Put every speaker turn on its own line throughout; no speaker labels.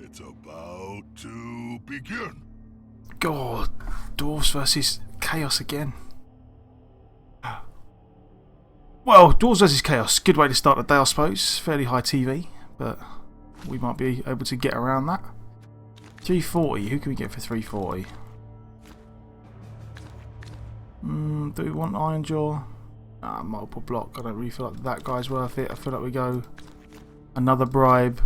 It's about to begin.
God, Dwarfs versus Chaos again. Well, Dwarves versus Chaos. Good way to start the day, I suppose. Fairly high TV, but we might be able to get around that. 340. Who can we get for 340? Do we want Iron Jaw? Multiple block. I don't really feel like that guy's worth it. I feel like we go another bribe.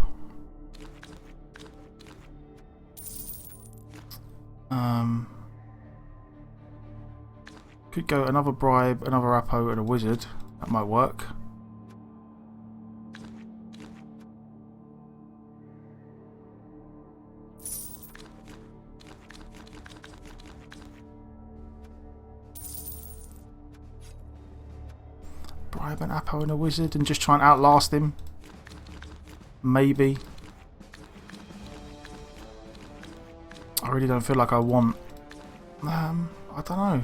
Could go another bribe, another Apo, and a wizard. That might work. Bribe an Apo and a wizard and just try and outlast him. Maybe. I really don't feel like I want. I don't know.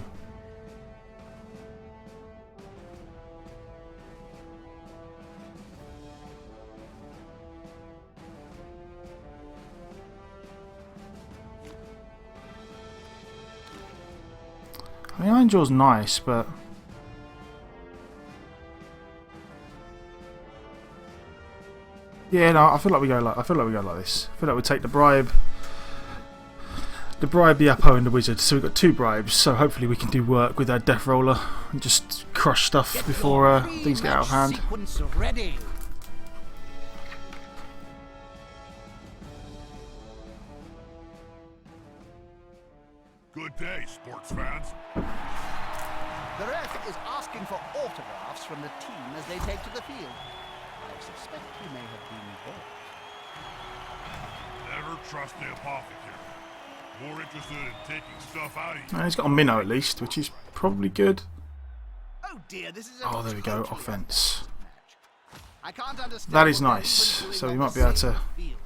I mean, Iron Jaw's nice, but yeah, no, I feel like we go like this. I feel like we take the bribe, the Apo, and the wizard. So we've got two bribes. So hopefully we can do work with our death roller and just crush stuff before things get out of hand.
Good day, sports fans.
The ref is asking for autographs from the team as they take to the field. I suspect he may have been bought.
Never trust the apothecary. More interested in taking stuff out of you.
He's got a minnow at least, which is probably good.
Oh dear, this is
Oh, there we go.
totally
Offense.
I can't understand.
That is
what they're
nice.
even doing
So we
on
might
the
be able to
same field.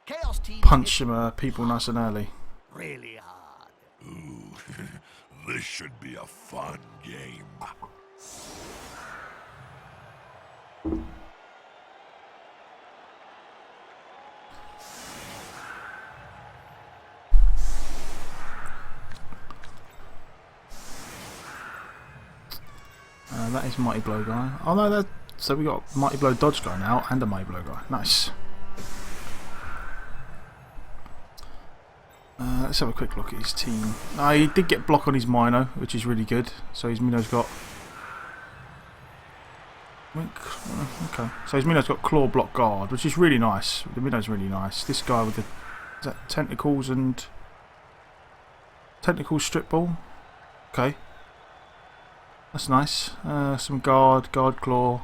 Chaos team
punch
hit
some people nice and early.
really hard.
Ooh, this should be a fun game.
That is Mighty Blow guy. Oh no, that. So we got Mighty Blow Dodge guy now and a Mighty Blow guy. Nice. Let's have a quick look at his team. He did get block on his Mino, which is really good. So his Mino's got. Okay. So his Mino's got Claw Block Guard, which is really nice. The Mino's really nice. This guy with the. Is that tentacles and. Tentacle strip ball? Okay. That's nice. Some guard, claw,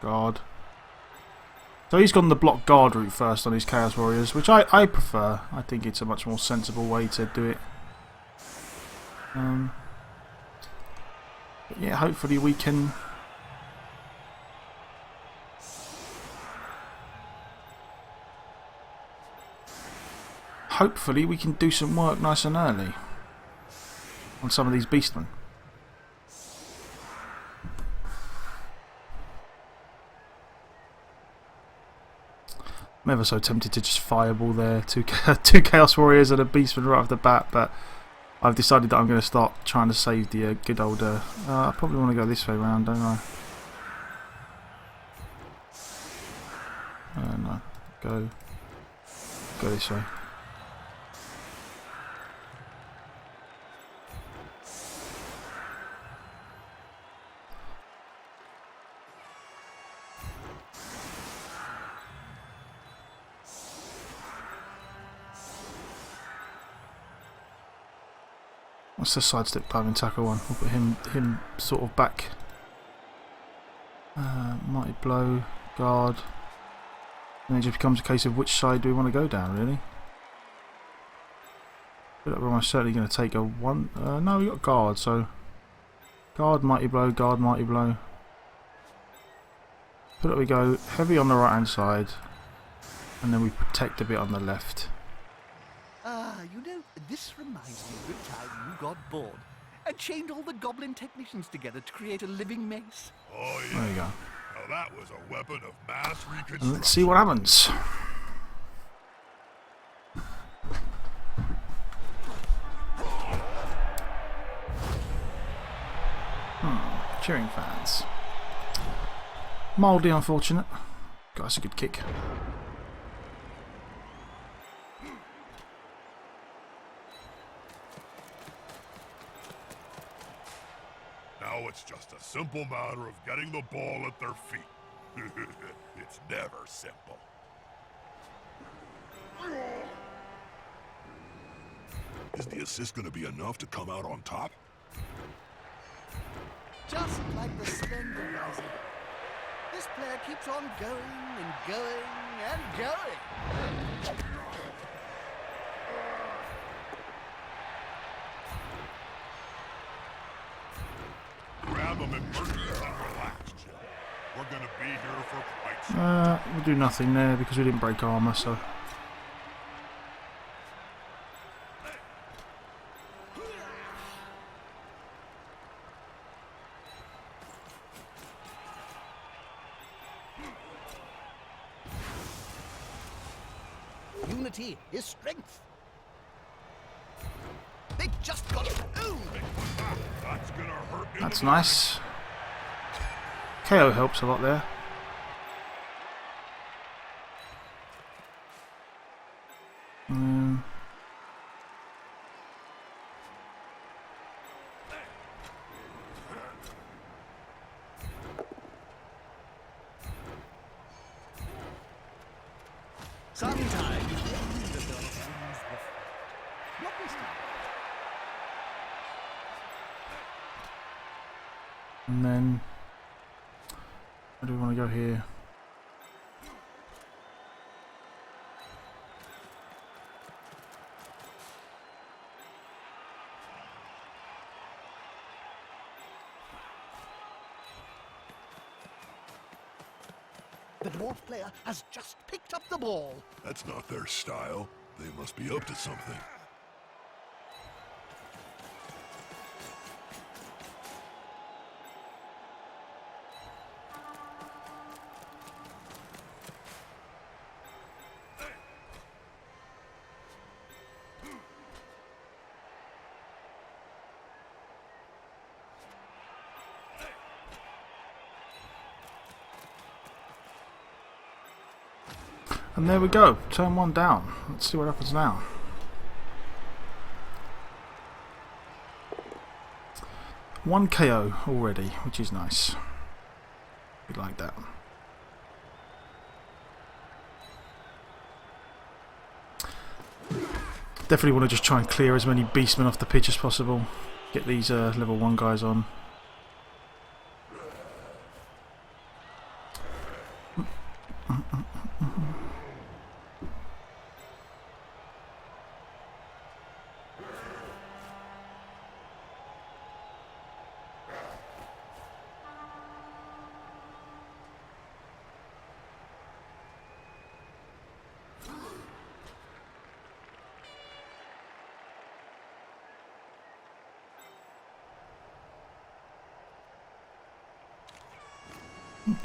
guard. So he's gone the block guard route first on his Chaos Warriors, which I prefer. I think it's a much more sensible way to do it. But yeah, hopefully we can. Hopefully we can do some work nice and early on some of these beastmen. I'm ever so tempted to just fireball there. Two Chaos Warriors and a Beastman right off the bat, but I've decided that I'm going to start trying to save the good old. I probably want to go this way round, don't I? No, go this way. What's the sidestep diving tackle one? We'll put him sort of back. Mighty Blow, guard. And it just becomes a case of which side do we want to go down, really. I feel like we're almost certainly going to take a one. No, we got guard, so guard, Mighty Blow, guard, Mighty Blow. I feel like we go heavy on the right hand side, and then we protect a bit on the left.
You know, this reminds me of the time you got bored and chained all the goblin technicians together to create a living mace.
Oh yeah.
There you go.
Now that was a weapon of mass reconstruction.
And let's see what happens. cheering fans. Mildly unfortunate. God, that's a good kick.
Now it's just a simple matter of getting the ball at their feet. It's never simple. Is the assist going to be enough to come out on top?
Just like the Slenderizer. This player keeps on going and going and going.
Grab them and burn them and relax, Jim. We're going to be here for quite some time.
We'll do nothing there because we didn't break armour, so...
Unity is strength. They just got it. Ooh.
That's gonna hurt in
That's
the
nice. KO helps a lot there.
Sometimes the underdog wins the fight. Not this time.
And then... where do we want to go here?
The dwarf player has just picked up the ball.
That's not their style. They must be up to something.
And there we go, turn one down. Let's see what happens now. One KO already, which is nice. We like that. Definitely want to just try and clear as many beastmen off the pitch as possible. Get these level 1 guys on.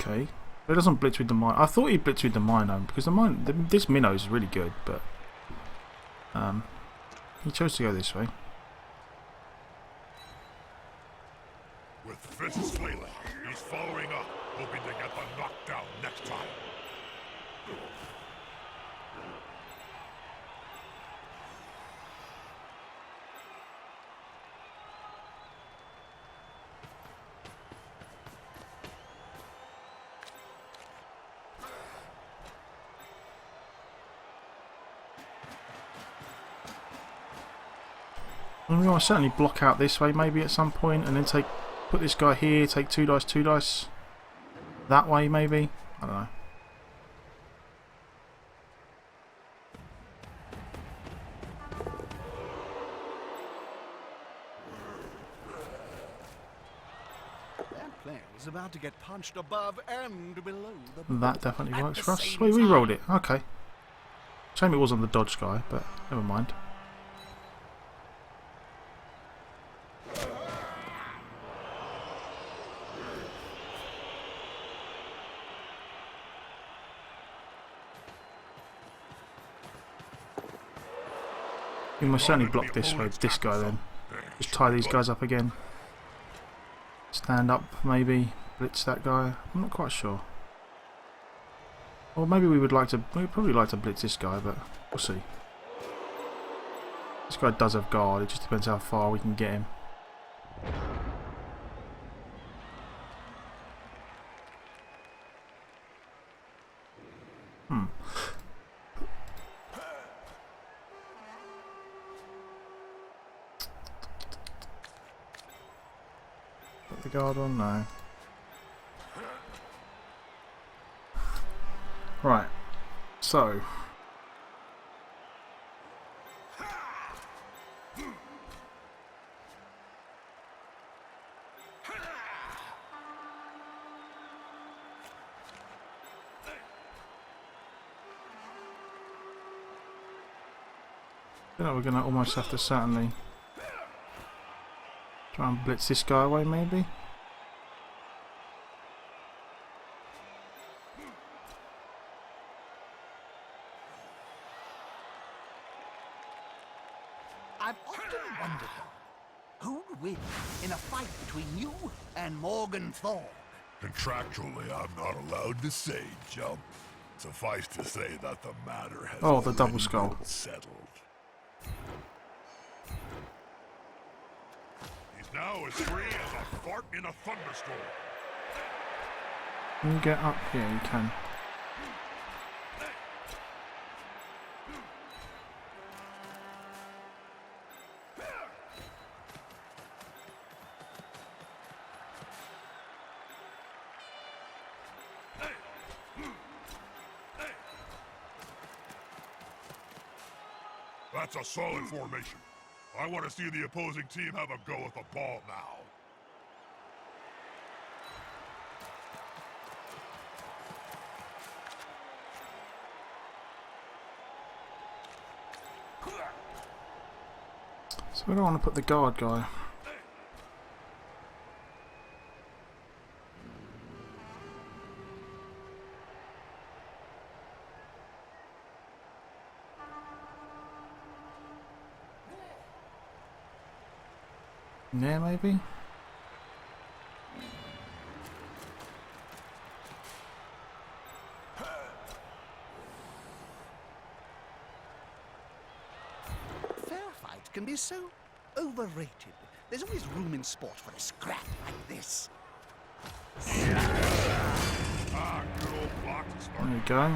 Okay, but it doesn't blitz with the mine. I thought he'd blitz with the Minnow because this Minnow is really good, but he chose to go this way.
With fists flailing, he's following up, hoping to get the knockdown next time.
And we want to certainly block out this way maybe at some point, and then put this guy here, take 2 dice, that way maybe. I don't know.
That player is about to get punched above and below the
That definitely works for us.
same
We re-rolled
time.
it. Okay. Shame it wasn't the dodge guy, but never mind. We must certainly block this way, this guy then. Just tie these guys up again. Stand up, maybe. Blitz that guy. I'm not quite sure. Or maybe we'd probably like to blitz this guy, but we'll see. This guy does have guard, it just depends how far we can get him. Put the guard on? No. Right, so I think we're going to almost have to certainly try and blitz this guy away, maybe.
I've often wondered, who'd win in a fight between you and Morgan Thorpe?
Contractually, I'm not allowed to say, Jump. Suffice to say that the matter has
Oh, the double
already
skull.
been settled. He's now as free as a fart in a thunderstorm.
Can you get up here? You can.
That's a solid formation. I want to see the opposing team have a go with the ball now.
So we don't want to put the guard guy. Yeah, maybe.
Fair fight can be so overrated. There's always room in sport for a scrap like this.
Ah, good old block to start.
There we go.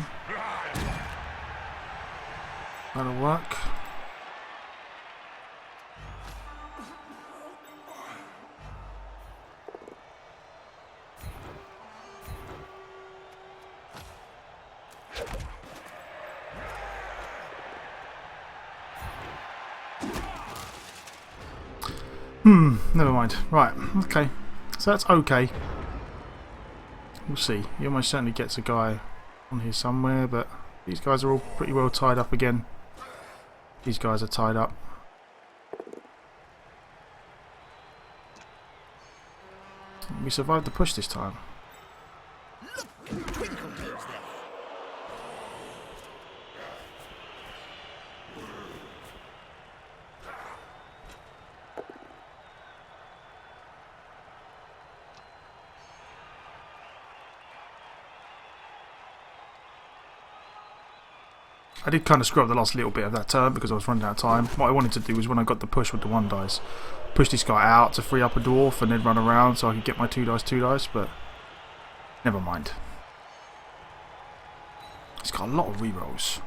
That'll work. Never mind. Right, okay. So that's okay. We'll see. He almost certainly gets a guy on here somewhere, but these guys are all pretty well tied up again. These guys are tied up. We survived the push this time.
Look, Twinkle Toes there.
I did kind of screw up the last little bit of that turn because I was running out of time. What I wanted to do was when I got the push with the 1 dice, push this guy out to free up a dwarf and then run around so I could get my 2 dice, but never mind. It's got a lot of rerolls.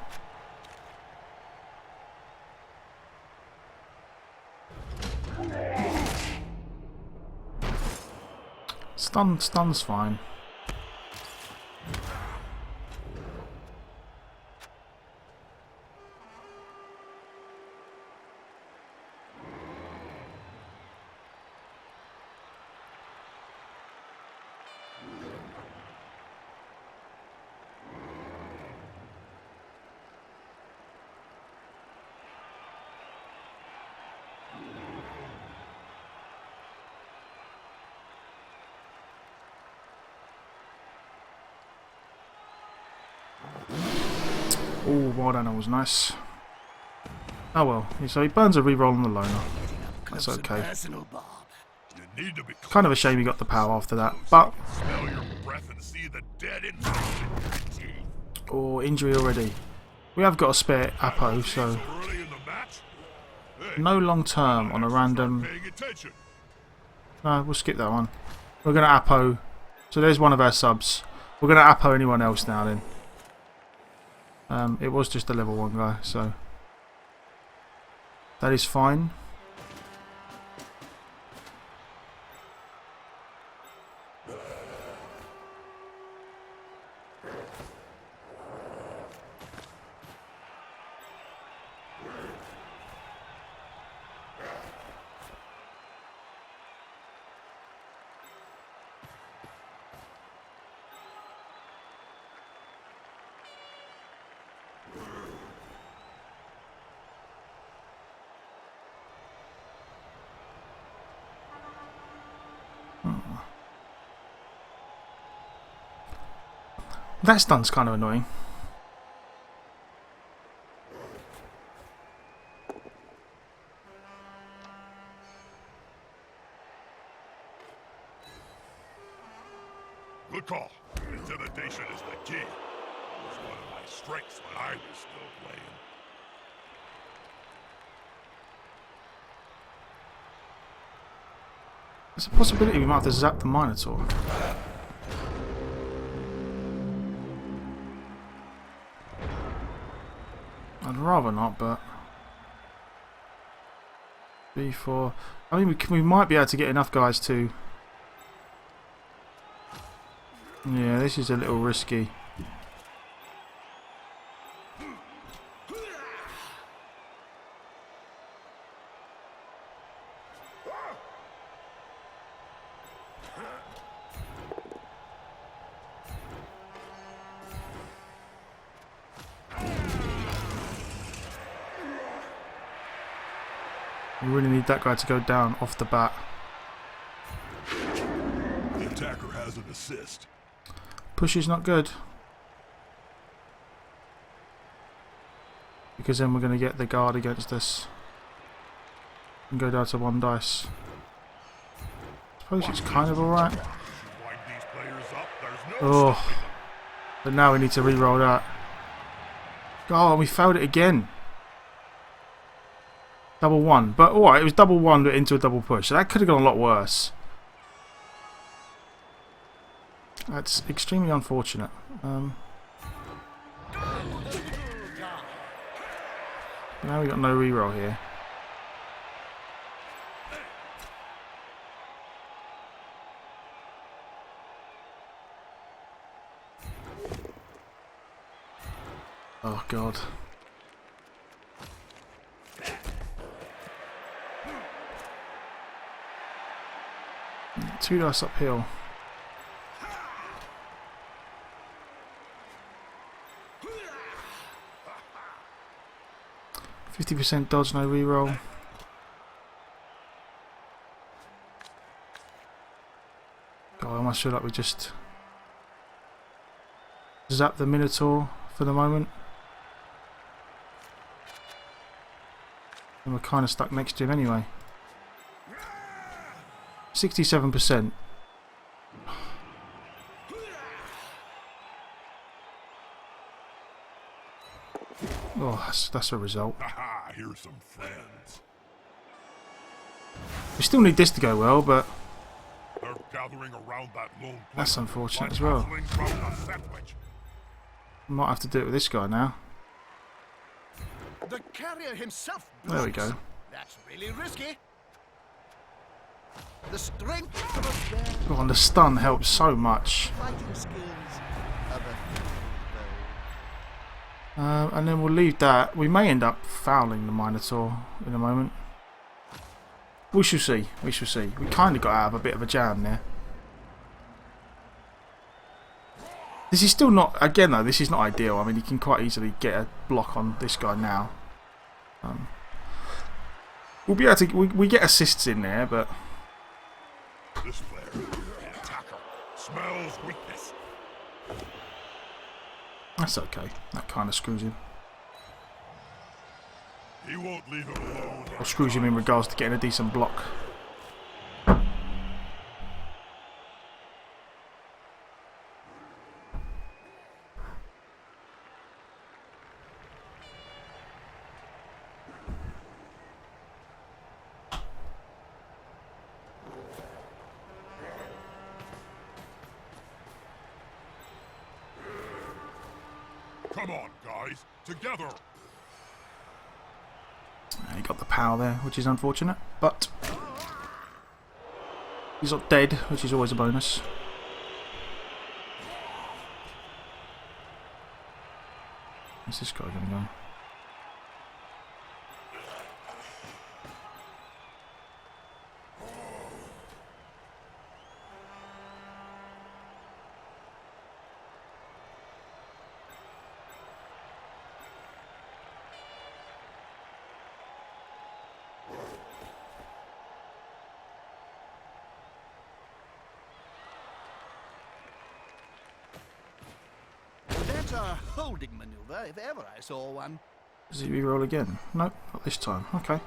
Stun's fine. Oh, Warblers was nice. Oh well, so he burns a reroll on the loner. That's okay.
Personal, Bob.
You need to be
Kind of a shame he got the power after that. But,
smell your breath and see the dead infection in your teeth.
oh, injury already. We have got a spare Apo, so
So early in the match? Hey,
no long term on a random.
paying attention.
No, we'll skip that one. We're going to Apo. So there's one of our subs. We're going to Apo anyone else now then. It was just a level 1 guy, so that is fine. That stun's kind of annoying.
Good call. Intimidation is the key. It was one of my strengths when I was still playing.
There's a possibility we might have to zap the Minotaur. I'd rather not, but B4. I mean, we might be able to get enough guys to. Yeah, this is a little risky. We really need that guy to go down off the bat.
The attacker has an assist.
Push is not good. Because then we're going to get the guard against us. And go down to 1 dice. Suppose it's kind of alright.
Wind these players up, there's no
Oh. But now we need to re-roll that. Oh, we failed it again. Double 1. But alright, it was double 1 but into a double push. So that could have gone a lot worse. That's extremely unfortunate. Now we got no reroll here. Oh god. Two dice uphill. 50% dodge, no reroll. God, I almost feel like we just zap the Minotaur for the moment. And we're kind of stuck next to him anyway. 67%. Oh, that's a result.
Haha, here's some friends.
We still need this to go well, but
They're gathering around that lone
that's
player,
unfortunate
like
as well.
halflings round a sandwich.
Might have to do it with this guy now.
The carrier himself.
There we go.
That's really risky. The strength of a bear.
Oh, and the stun helps so much.
Fighting skills of a
And then we'll leave that. We may end up fouling the Minotaur in a moment. We shall see. We shall see. We kind of got out of a bit of a jam there. This is still not... Again, though, this is not ideal. I mean, you can quite easily get a block on this guy now. We'll be able to... We get assists in there, but...
This player, the attacker, smells weakness.
That's okay. That kind of screws him.
He won't leave him alone.
Or screws him in regards to getting a decent block.
Come on, guys. Together.
He got the power there, which is unfortunate, but he's not dead, which is always a bonus. Where's this guy going to go?
That's a holding maneuver, if ever I saw one.
Does he re-roll again? Nope, not this time. Okay.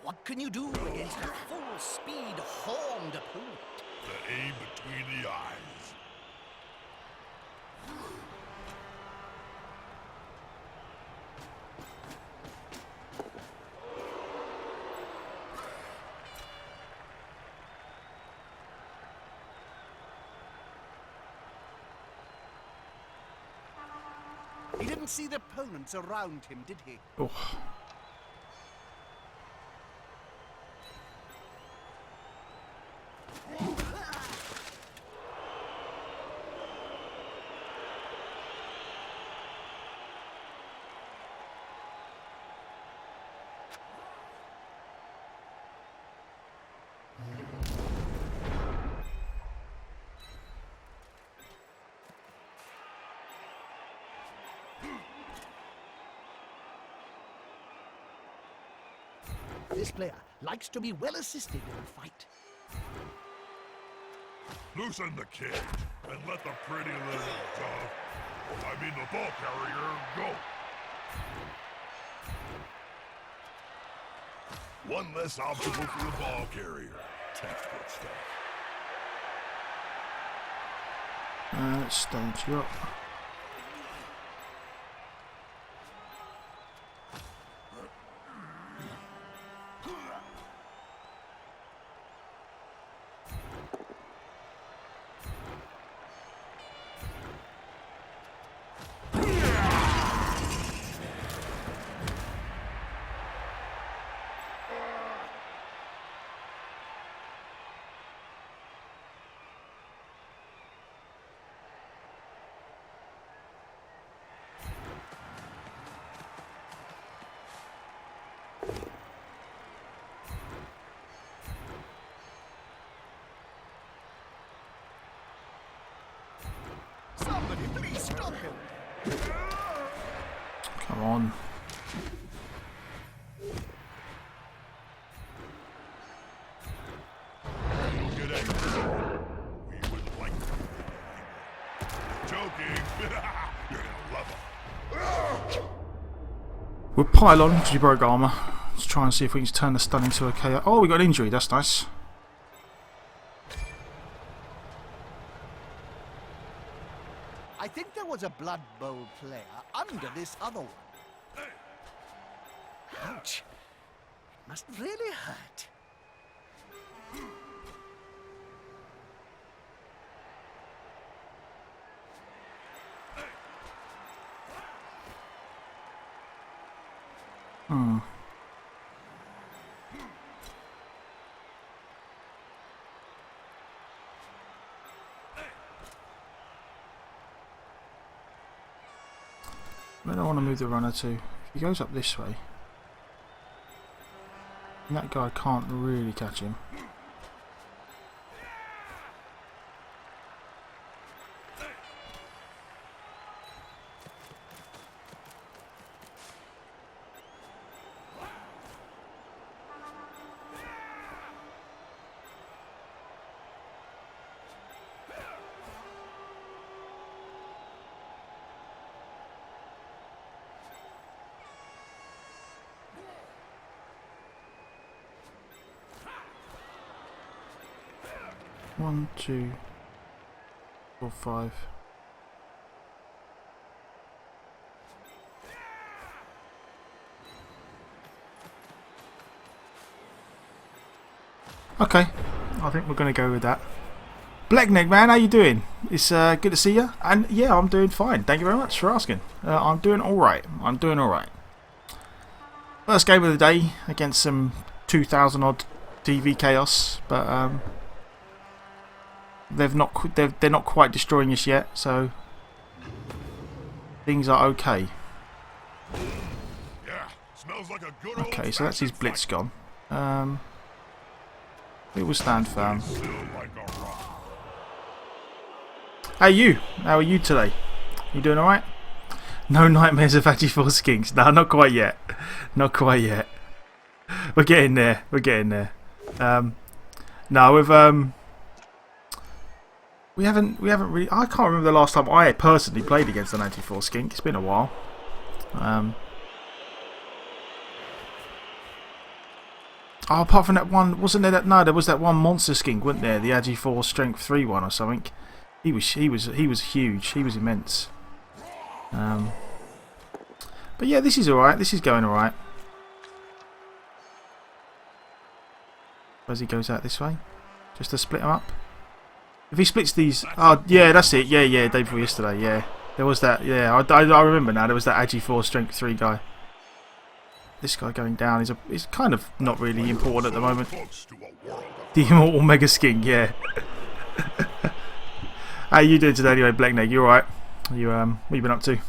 What can you do against a full-speed horned opponent?
The aim between the eyes.
He didn't see the opponents around him, did he?
Oh.
This player likes to be well assisted in a fight.
Loosen the cage and let the pretty little the ball carrier, go. One less obstacle for the ball carrier. Textbook stuff.
Let's stage you up.
Somebody please stop him!
Come on.
You'll get angry. We would like to. Joking. You're gonna love him.
We'll pile on because we broke armour. Let's try and see if we can turn the stun into a KO. Oh, we got an injury. That's nice.
I think there was a Blood Bowl player under this other one. Ouch. It must really hurt.
Where do I want to move the runner to? If he goes up this way, and that guy can't really catch him. One, two, 4, 5. Okay, I think we're going to go with that. Blackneck, man, how you doing? It's good to see you. And yeah, I'm doing fine. Thank you very much for asking. I'm doing alright. I'm doing alright. First game of the day against some 2,000 odd TV chaos, but they're not quite destroying us yet, so things are okay.
Yeah, smells like a good
Okay, so that's his blitz gone. We will stand firm. Hey you, how are you today? You doing alright? No nightmares of Agi4 skinks. No, not quite yet. Not quite yet. We're getting there. We're getting there. No, we haven't really. I can't remember the last time I personally played against an Agi4 skink. It's been a while. Oh, apart from that one, wasn't there that? No, there was that one monster skink, wasn't there? The Agi4 Strength 3 one or something. He was huge. He was immense. But yeah, this is alright. This is going alright. As he goes out this way, just to split them up. If he splits these, oh yeah, that's it. Yeah, day before yesterday. Yeah, there was that. Yeah, I remember now. There was that Agi4 Strength 3 guy. This guy going down is kind of not really important at the moment. The Immortal Mega Skink, yeah. How you doing today anyway, Blackneck? You alright? What you been up to?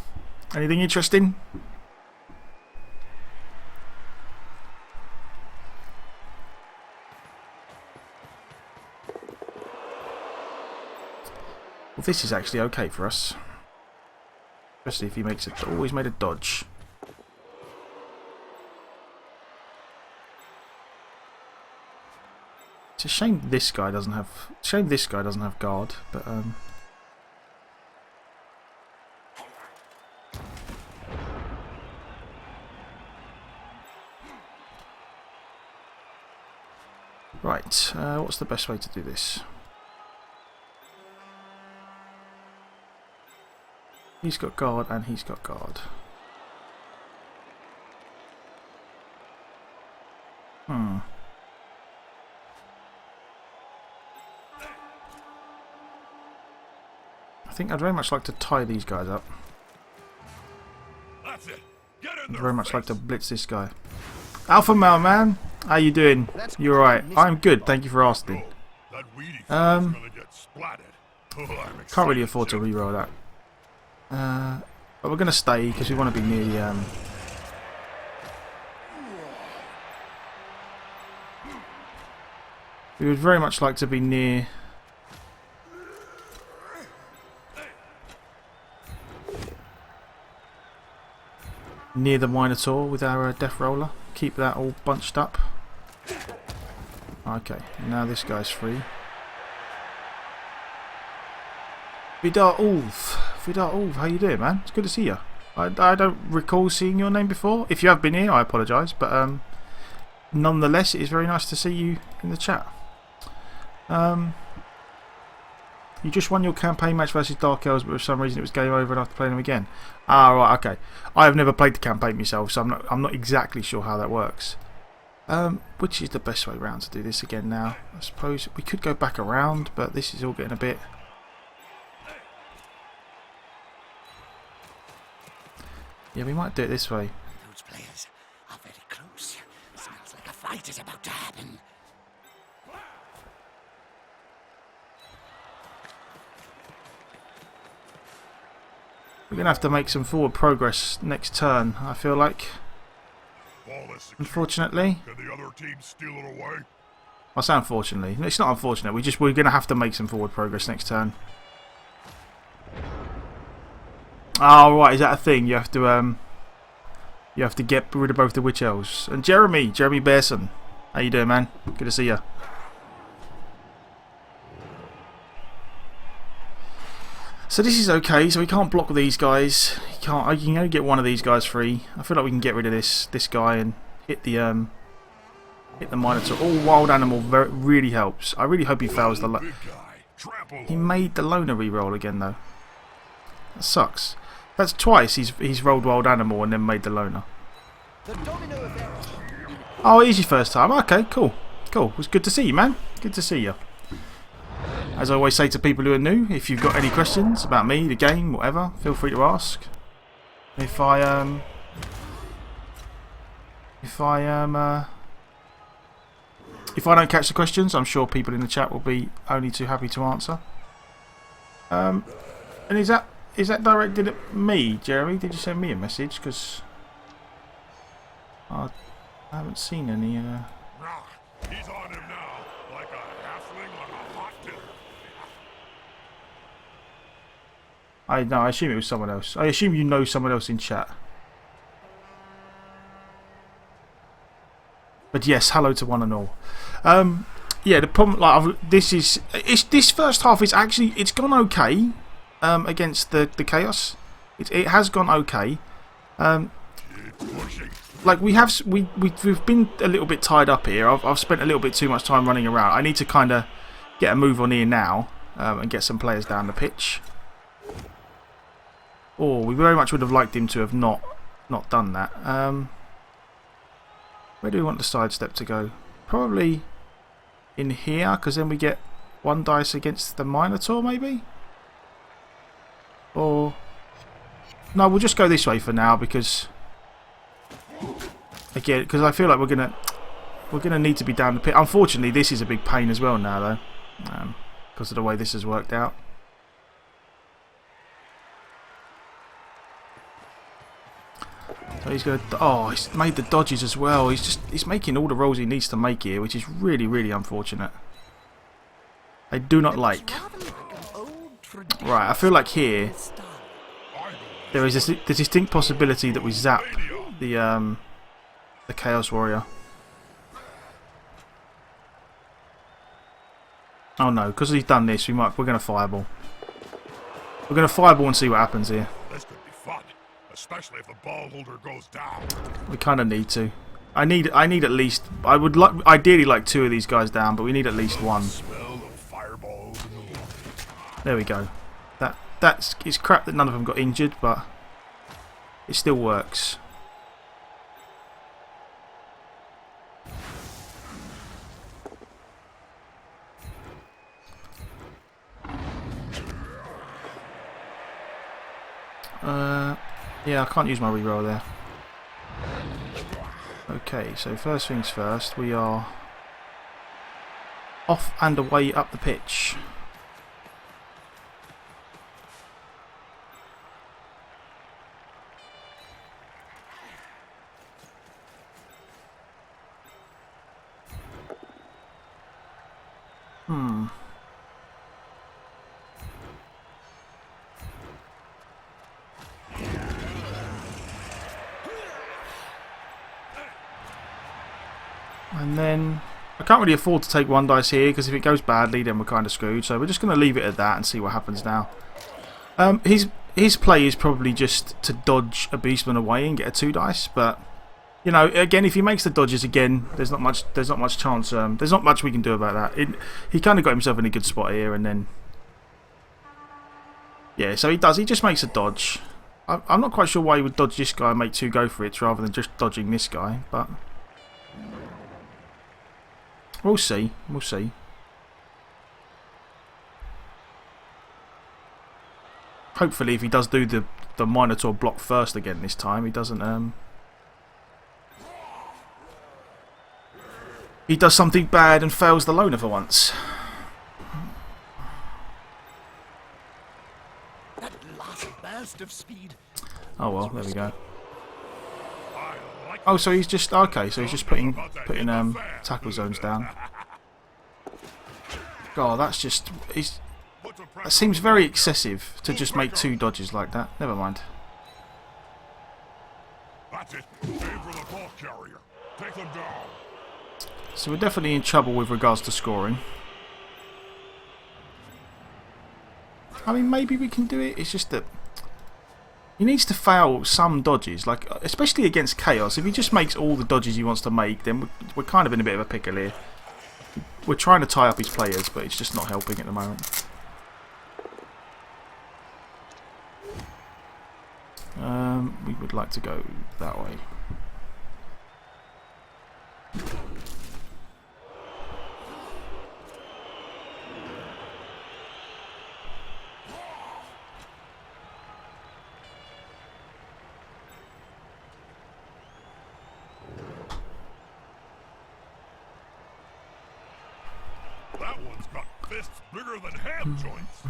Anything interesting? Well, this is actually okay for us. Especially if he makes it. Always made a dodge. It's a shame this guy doesn't have. Shame this guy doesn't have guard, but right. What's the best way to do this? He's got guard and he's got guard. I think I'd very much like to tie these guys up.
That's it. Get in
I'd
there,
very much like
face.
to blitz this guy. Alpha Male Man, how you doing? You alright? I'm good, thank you for asking.
That weedy gonna get splatted. Oh, I'm
Can't
excited,
really afford to
Jim.
reroll that. But we're going to stay because we want to be near the we would very much like to be near the Minotaur with our Death Roller. Keep that all bunched up. Okay, now this guy's free. Vidar Ulf, how you doing, man? It's good to see you. I don't recall seeing your name before. If you have been here, I apologise, but nonetheless, it is very nice to see you in the chat. You just won your campaign match versus Dark Elves, but for some reason it was game over and I have to play them again. Ah, right, okay. I have never played the campaign myself, so I'm not exactly sure how that works. Which is the best way round to do this again now? I suppose we could go back around, but this is all getting a bit. Yeah, we might do it this way.
Those players are very close. Smells like a fight is about to happen.
We're going to have to make some forward progress next turn, I feel like.
Ball is secure.
Unfortunately.
Can the other team steal it away?
I say unfortunately. It's not unfortunate. We're going to have to make some forward progress next turn. Oh, right. Is that a thing? You have to get rid of both the Witch Elves. And Jeremy Bearson. How you doing, man? Good to see you. So this is okay. So we can't block these guys. You can only get one of these guys free. I feel like we can get rid of this guy and hit the Minotaur. All wild animal really helps. I really hope he fails the.
Big guy. Trample.
He made the loner reroll again though. That sucks. That's twice he's rolled wild animal and then made the loner.
The domino effect.
Oh, it is your first time. Okay, cool. It was good to see you, man. Good to see you. as I always say to people who are new, if you've got any questions about me, the game, whatever, feel free to ask. If I don't catch the questions, I'm sure people in the chat will be only too happy to answer. And is that directed at me, Jeremy? Did you send me a message? Because I haven't seen any.
He's on him now, like a halfling on a hot dinner.
I assume it was someone else. I assume you know someone else in chat. But yes, hello to one and all. Yeah, the problem, like, this first half is actually, it's gone okay against the chaos. It has gone okay. Like we've been a little bit tied up here. I've spent a little bit too much time running around. I need to kind of get a move on here now and get some players down the pitch. Or we very much would have liked him to have not done that. Where do we want the sidestep to go? Probably in here, because then we get 1 dice against the Minotaur, maybe? Or no, we'll just go this way for now, because again, because I feel like we're gonna need to be down the pit. Unfortunately, this is a big pain as well now, though, because of the way this has worked out. So he's going to... Oh, he's made the dodges as well. He's making all the rolls he needs to make here, which is really, really unfortunate. I do not like. Right, I feel like here there is the distinct possibility that we zap the Chaos Warrior. Oh no, because he's done this, we're going to fireball. We're going to fireball and see what happens here.
This could be fun, especially if the ball holder goes down.
We kind of need to. I need at least. I would ideally like 2 of these guys down, but we need at least 1.
Smell of fireballs in the water.
There we go. It's crap that none of them got injured, but it still works. Yeah, I can't use my reroll there. Okay, so first things first, we are off and away up the pitch. And then I can't really afford to take 1 dice here, because if it goes badly then we're kind of screwed, so we're just going to leave it at that and see what happens now. His play is probably just to dodge a beastman away and get a 2 dice, but you know, again, if he makes the dodges again, there's not much chance, there's not much we can do about that. He kind of got himself in a good spot here, and then yeah, so he just makes a dodge. I'm not quite sure why he would dodge this guy and make 2 go for it rather than just dodging this guy, but we'll see. We'll see. Hopefully, if he does do the Minotaur block first again this time, he doesn't. He does something bad and fails the loner for once.
That last burst of speed.
Oh well, there we go. Oh, so he's just okay. So he's just putting tackle zones down. God, that's just that seems very excessive to just make 2 dodges like that. Never mind.
That's it. Aim for the ball carrier. Take them down.
So we're definitely in trouble with regards to scoring. I mean, maybe we can do it. It's just that he needs to fail some dodges, like especially against Chaos. If he just makes all the dodges he wants to make, then we're kind of in a bit of a pickle here. We're trying to tie up his players, but it's just not helping at the moment. We would like to go that way.
one's got fists bigger than ham joints.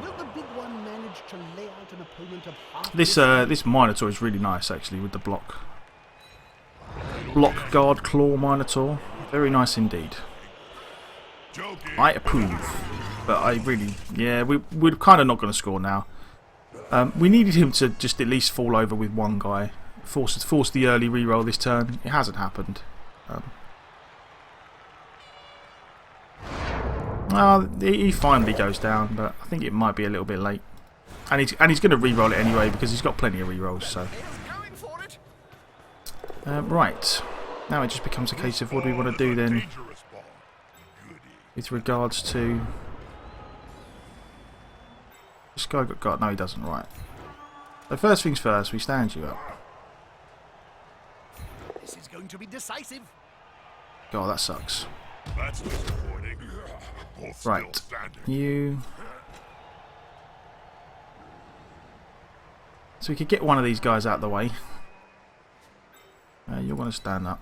Will the big one manage to lay out an opponent of half
This Minotaur is really nice actually with the block guard claw Minotaur. Very nice indeed.
Joking.
I approve. But I really, yeah, we're kind of not going to score now. We needed him to just at least fall over with one guy. Force the early reroll this turn. It hasn't happened. He finally goes down, but I think it might be a little bit late. And he's going to reroll it anyway because he's got plenty of rerolls. So right, now it just becomes a case of what do we want to do then, with regards to this guy got got. No, he doesn't. Right. So first things first, we stand you up.
This is going to be decisive.
God, that sucks.
That's disappointing. Both
Right,
still standing.
you. So we could get one of these guys out of the way. You're going to stand up.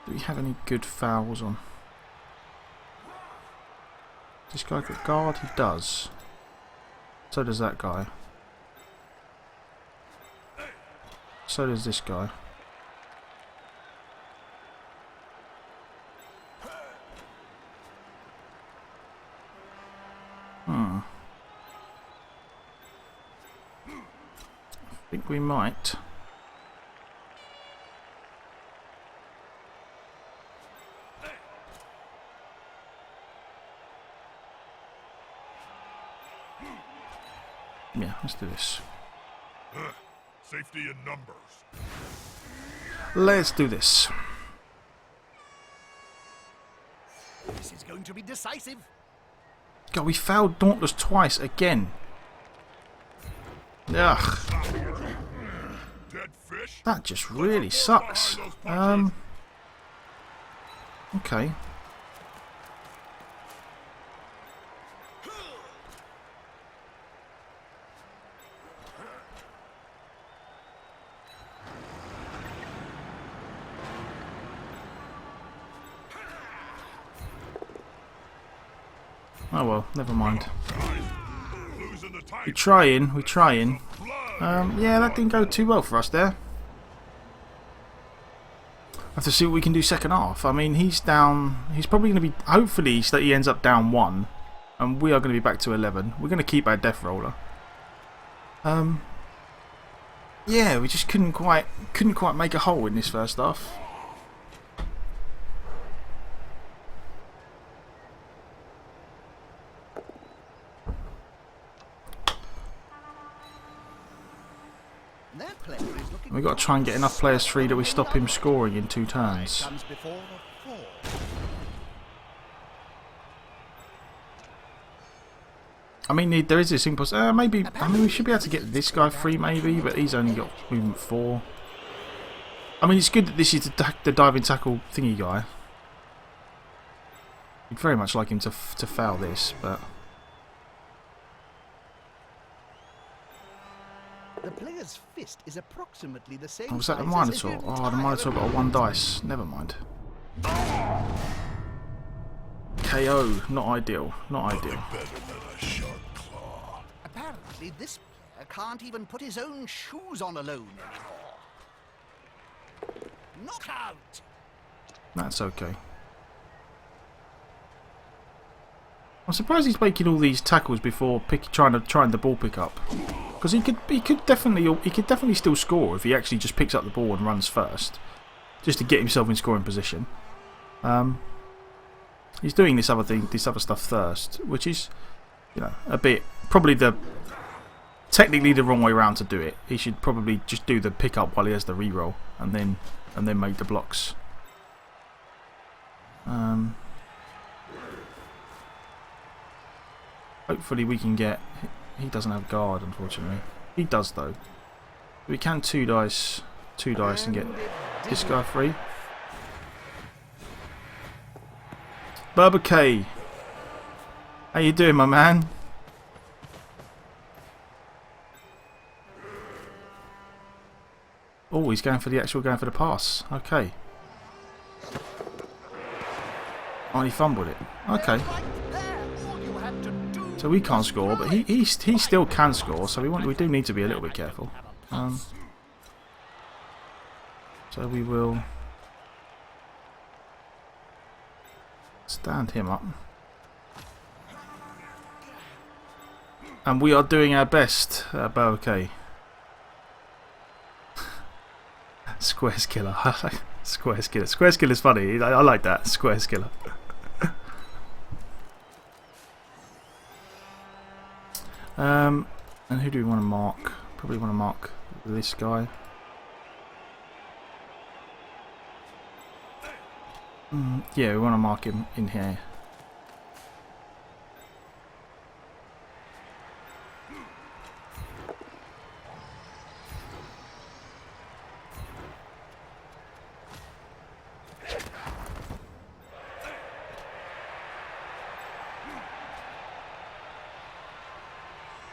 Do we have any good fouls on? This guy got guard? He does. So does that guy. So does this guy. I think we might. Yeah, let's do this.
Safety in numbers.
Let's do this.
This is going to be decisive.
God, we fouled Dauntless twice again. Ugh.
Dead fish.
That just really sucks. Okay. Oh well, never mind.
Losing the
We're trying, we're trying. Yeah, that didn't go too well for us there. Have to see what we can do second half. I mean, he's down. He's probably going to be. Hopefully, he ends up down 1, and we are going to be back to 11. We're going to keep our death roller. Yeah, we just couldn't quite make a hole in this first half.
That player is looking.
We've got to try and get enough players free that we stop him scoring in 2 turns.
comes before the fall.
I mean, there is this thing. Maybe. I mean, we should be able to get this guy free, maybe, but he's only got movement 4. I mean, it's good that this is the diving tackle thingy guy. We'd very much like him to foul this, but
The player's fist is approximately the same.
oh, was that the
size as his
Minotaur?
entire
Oh, the Minotaur got a 1 dice. Never mind. KO. Not ideal. Not ideal.
better than a sharp claw.
Apparently, this player can't even put his own shoes on alone anymore. Knockout!
That's okay. I'm surprised he's making all these tackles before trying the ball pick up, because he could definitely still score if he actually just picks up the ball and runs first, just to get himself in scoring position. He's doing this other stuff first, which is, you know, a bit probably technically the wrong way around to do it. He should probably just do the pick up while he has the reroll, and then make the blocks. Hopefully we can get. He doesn't have guard, unfortunately. He does though. We can 2 dice and get this guy free. Berber K. How you doing, my man? Oh, he's going for the pass. Okay. Oh, he fumbled it. Okay. So we can't score, but he still can score. So we do need to be a little bit careful. So we will stand him up. And we are doing our best, okay. Squares killer. Squares killer. Squares killer is funny. I like that. Squares killer. And who do we want to mark? Probably want to mark this guy. Yeah, we want to mark him in here.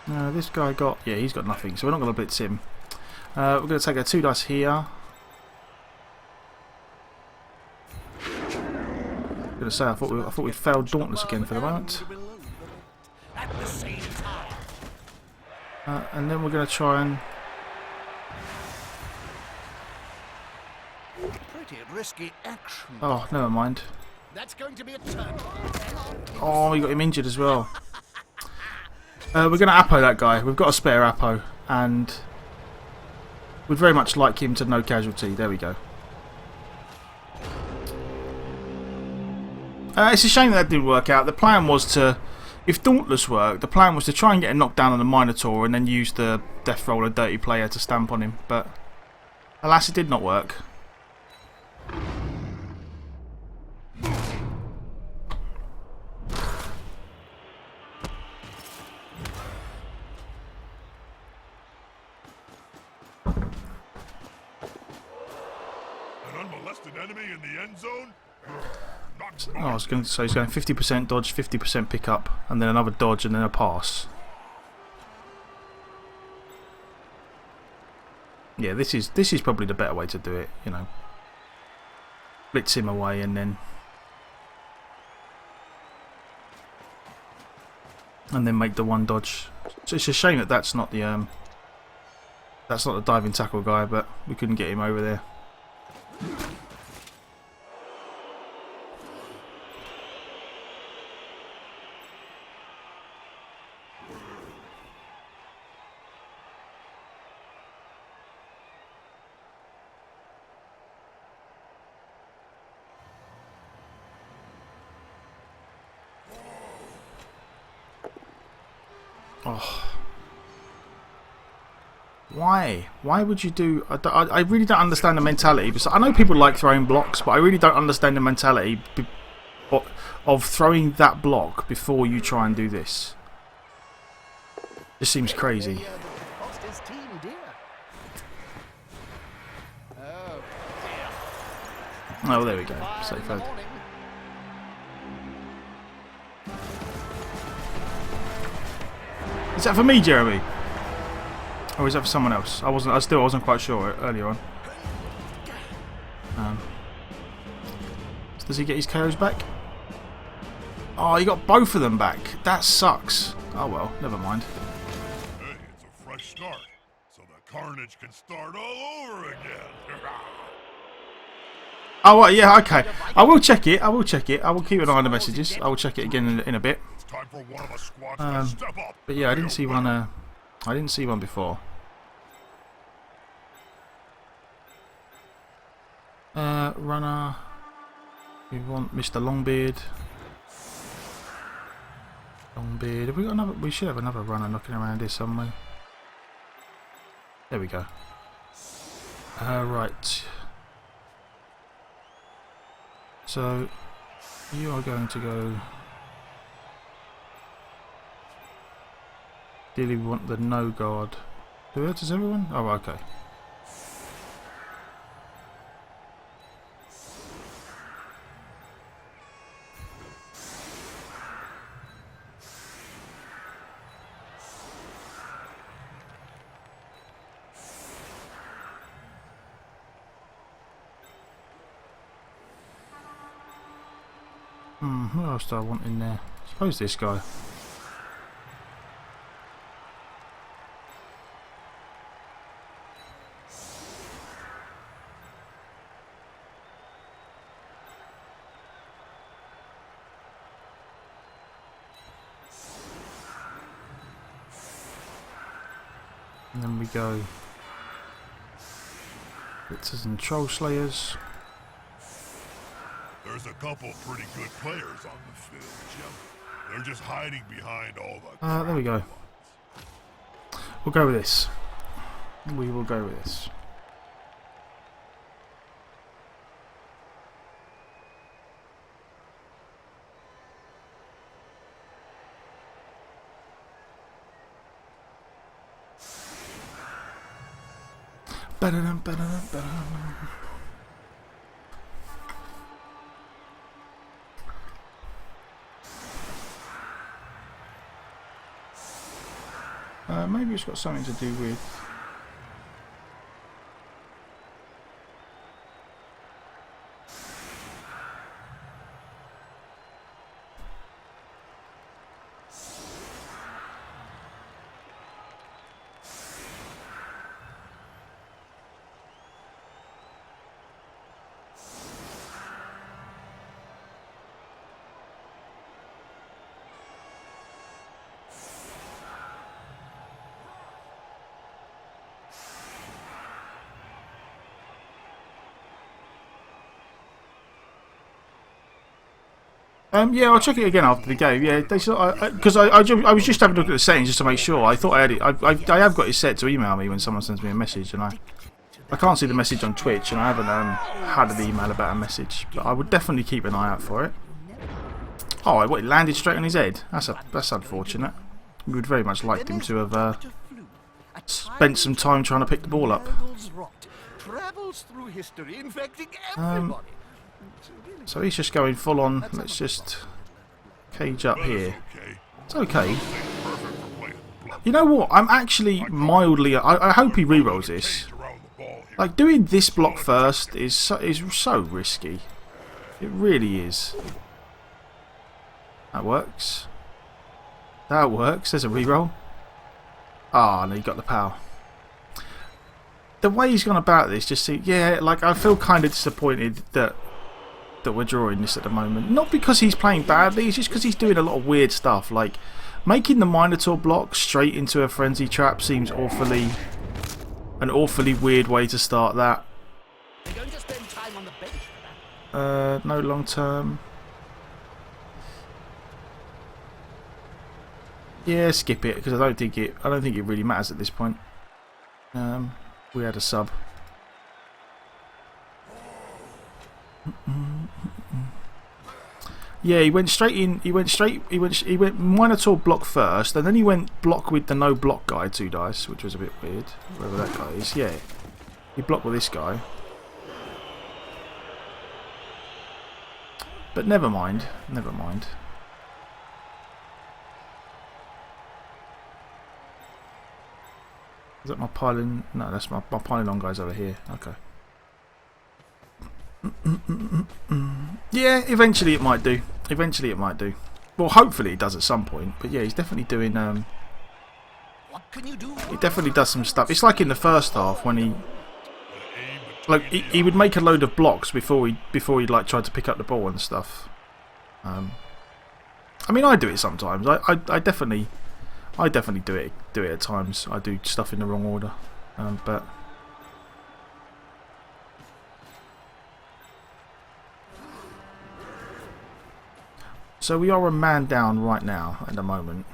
No, this guy got... Yeah, he's got nothing, so we're not going to blitz him. We're going to take our 2 dice here. I'm going to say, I thought we failed Dauntless again for the moment. And then we're going to try and...
Pretty risky action.
Oh, never mind.
That's going to be a turn.
Oh, we got him injured as well. We're going to Apo that guy. We've got a spare Apo, and we'd very much like him to no casualty. There we go. It's a shame that didn't work out. The plan was to, if Dauntless worked, the plan was to try and get a knockdown on the Minotaur and then use the Death Roller Dirty Player to stamp on him. But alas, it did not work.
Enemy in the end zone?
Oh, I was going to say he's going 50% dodge, 50% pick up, and then another dodge, and then a pass. Yeah, this is probably the better way to do it. You know, blitz him away, and then make the one dodge. So it's a shame that that's not the diving tackle guy, but we couldn't get him over there. Oh. Why? Why would you do... I really don't understand the mentality. Because I know people like throwing blocks, but I really don't understand the mentality of throwing that block before you try and do this. Just seems crazy. Oh, there we go. Safe head. Is that for me, Jeremy? Or is that for someone else? I still wasn't quite sure earlier on. Does he get his KOs back? Oh, he got both of them back. That sucks. Oh well, never mind.
Hey, it's a fresh start, so the carnage can start all over again.
Oh, well, yeah, okay. I will check it. I will check it. I will keep an eye on the messages. I will check it again in a bit.
Time for one of the squads to step up.
But yeah, I didn't see one. I didn't see one before. Runner. We want Mr. Longbeard. Longbeard. Have we got another? We should have another runner knocking around here somewhere. There we go. Right. So you are going to go. Ideally, we want the no guard. Does everyone? Oh, okay. Who else do I want in there? I suppose this guy. And then we go Blitzers and Troll Slayers.
There's a couple pretty good players on the field, Jim. They're just hiding behind all the...
There we go. We'll go with this. We will go with this. Ba-da-dum, ba-da-dum, ba-da-dum. Maybe it's got something to do with... yeah, I'll check it again after the game. Yeah, because I was just having a look at the settings just to make sure. I thought I had it. I have got it set to email me when someone sends me a message, and I can't see the message on Twitch, and I haven't had an email about a message. But I would definitely keep an eye out for it. Oh, it landed straight on his head. That's unfortunate. We would very much liked him to have spent some time trying to pick the ball up.
Travels through history, infecting everybody.
So he's just going full on. Let's just cage up here. It's okay. You know what? I'm actually mildly... I hope he rerolls this. Like, doing this block first is so risky. It really is. That works. That works. There's a reroll. Ah, no, you got the power. The way he's gone about this, just see... Yeah, like, I feel kind of disappointed that we're drawing this at the moment. Not because he's playing badly, it's just because he's doing a lot of weird stuff. Like, making the Minotaur block straight into a Frenzy Trap seems an awfully weird way to start that. No long term. Yeah, skip it, because I don't think it really matters at this point. We had a sub. Yeah, he went straight in. He went Minotaur block first, and then he went block with the no block guy, 2 dice, which was a bit weird. Whoever that guy is, yeah. He blocked with this guy. But never mind. Never mind. Is that my piling? No, that's my piling on guys over here. Okay. Yeah, eventually it might do. Eventually it might do. Well, hopefully it does at some point. But yeah, he's definitely doing. He definitely does some stuff. It's like in the first half when he would make a load of blocks before he like tried to pick up the ball and stuff. I mean, I do it sometimes. I definitely do it at times. I do stuff in the wrong order, but. So we are a man down right now at the moment.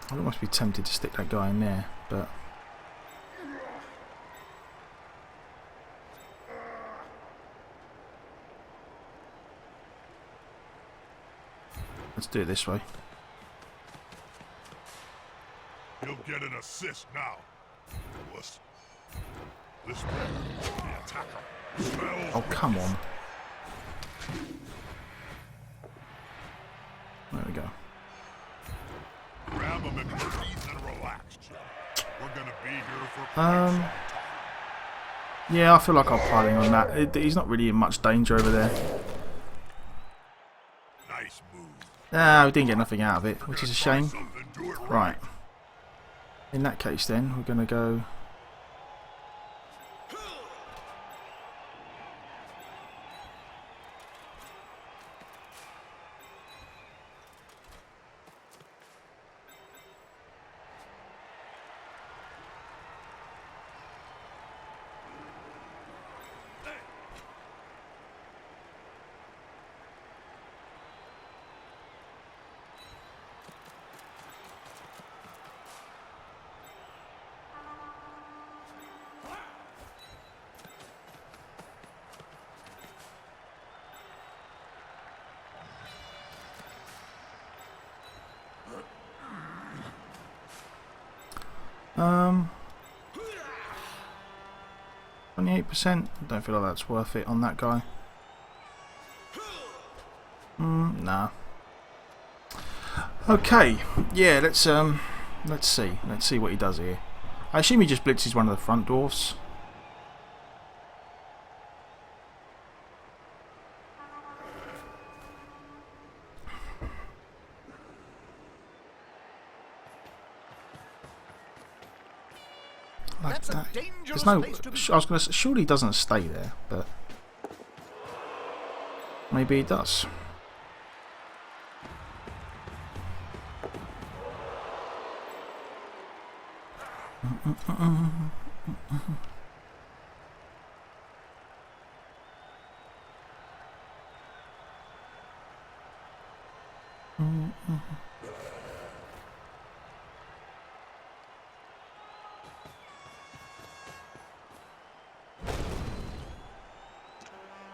I must be tempted to stick that guy in there, but. Let's do it this way.
He'll get an assist now. Wuss. This player, the attacker, smells.
Oh, come on. There we go.
Grab him in your knees and relax, Jim. We're gonna be here for quite some time.
Yeah, I feel like I'm piling on that. He's not really in much danger over there.
Nice move.
Ah, we didn't get nothing out of it, which is a shame.
Something, do it
Right. In that case then, we're going to go... Um, 28%. Don't feel like that's worth it on that guy. Nah. Okay, yeah. Let's see. Let's see what he does here. I assume he just blitzes one of the front dwarfs. Like
That's
that.
a dangerous
There's no.
place to be.
I was going to. Surely he doesn't stay there, but maybe he does.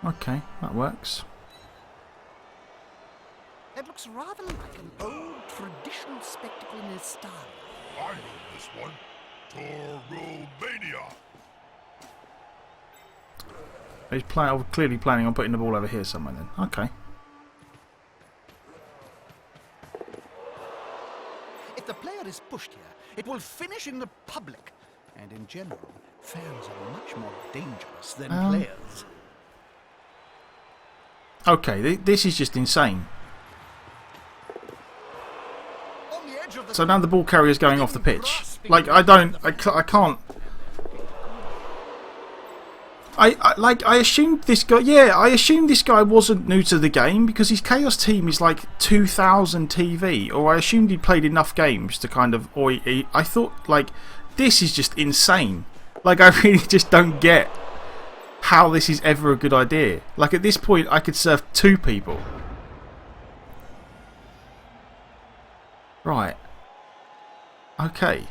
Okay, that works.
It looks rather like an old traditional spectacle in his style.
I know this one. Toromania.
He's clearly planning on putting the ball over here somewhere then. Okay.
If the player is pushed here, it will finish in the public. And in general, fans are much more dangerous than players.
Okay, this is just insane.
On the edge of the
So now the ball carrier's going off the pitch. Like, I can't. I assumed this guy. Yeah, I assumed this guy wasn't new to the game because his Chaos team is like 2,000 TV. Or I assumed he played enough games to kind of. Or I thought like this is just insane. Like I really just don't get how this is ever a good idea. Like at this point, I could serve 2 people. Right. Okay.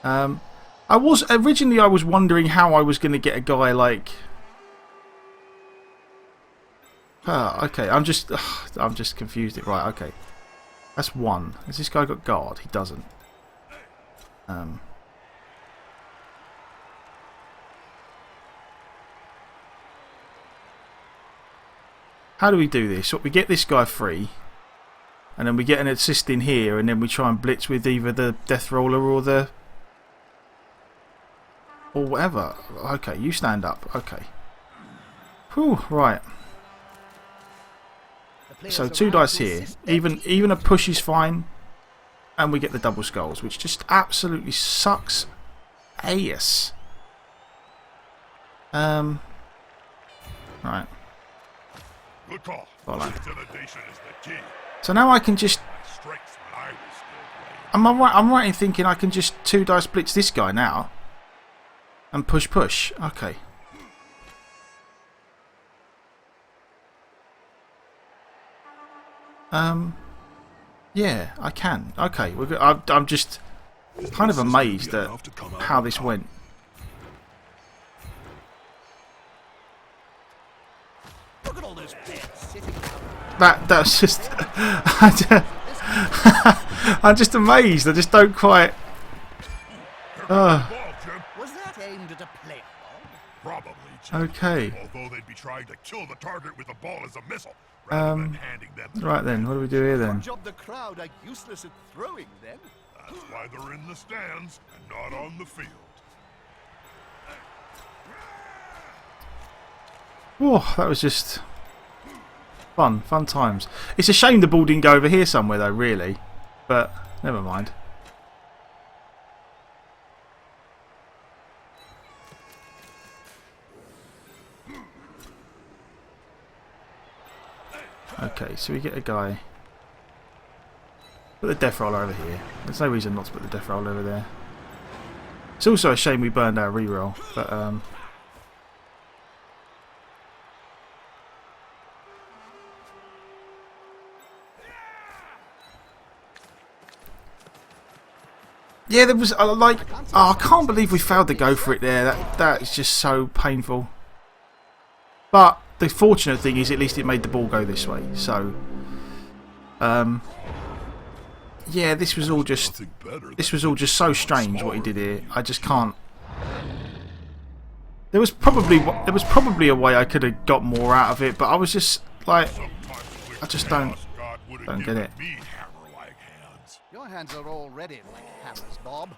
I was wondering how I was going to get a guy like. Okay. I'm just confused. Right. Okay. That's 1. Has this guy got guard? He doesn't. How do we do this? We get this guy free. And then we get an assist in here, and then we try and blitz with either the Death Roller or the... or whatever. Okay, you stand up. Okay. Whew, right. So 2 dice here. Even a push is fine. And we get the double skulls, which just absolutely sucks ass. Right.
Good call.
Follow.
Intimidation is the key.
So now I can just...
Strengths when I was still playing.
I'm right in thinking I can just 2 dice blitz this guy now. And push. Okay. Yeah, I can. Okay, I'm just kind of amazed at how this went.
Look at all those players sitting.
That's just... I'm just amazed. I just don't quite...
Ball, Jim.
Was that aimed at a player?
Probably, Jim.
Okay.
Although they'd be trying to kill the target with the ball as a missile, rather than handing them the
Right then, what do we do here then?
Good job the crowd are useless at throwing then.
That's why they're in the stands and not on the field.
Oh, that was just fun times. It's a shame the ball didn't go over here somewhere though, really. But never mind. Okay, so we get a guy. Put the death roll over here. There's no reason not to put the death roll over there. It's also a shame we burned our reroll, but yeah, there was like, oh, I can't believe we failed to go for it there. That is just so painful. But the fortunate thing is, at least it made the ball go this way. So, yeah, this was all just so strange what he did here. I just can't. There was probably a way I could have got more out of it, but I was just like, I just don't get it.
Your hands are already like hammers, Bob.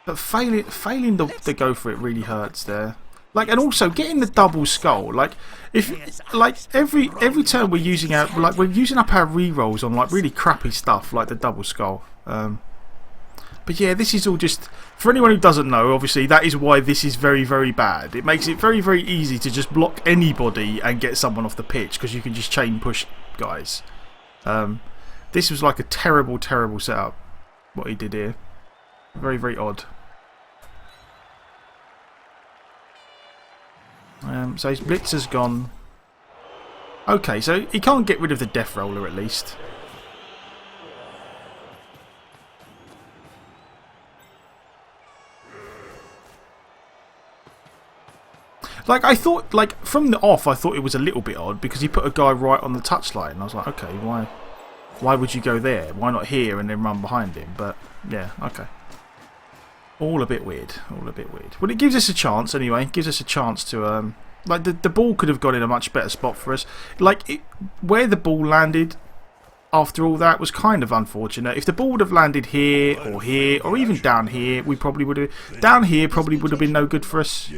But failing to go for it really hurts there. Like, and also getting the double skull. Like, if like every turn we're using up our rerolls on like really crappy stuff like the double skull. But yeah, this is all just, for anyone who doesn't know, obviously that is why this is very, very bad. It makes it very, very easy to just block anybody and get someone off the pitch because you can just chain push guys. This was like a terrible, terrible setup. What he did here, very, very odd. So his blitz has gone. Okay, so he can't get rid of the death roller at least. Like, I thought, like, from the off, I thought it was a little bit odd because he put a guy right on the touchline. I was like, okay, why would you go there? Why not here and then run behind him? But, yeah, okay. All a bit weird. All a bit weird. Well, it gives us a chance anyway. It gives us a chance to, like, the ball could have gone in a much better spot for us. Like, where the ball landed after all that was kind of unfortunate. If the ball would have landed here, or even down here, we probably would have. Down here probably would have been no good for us.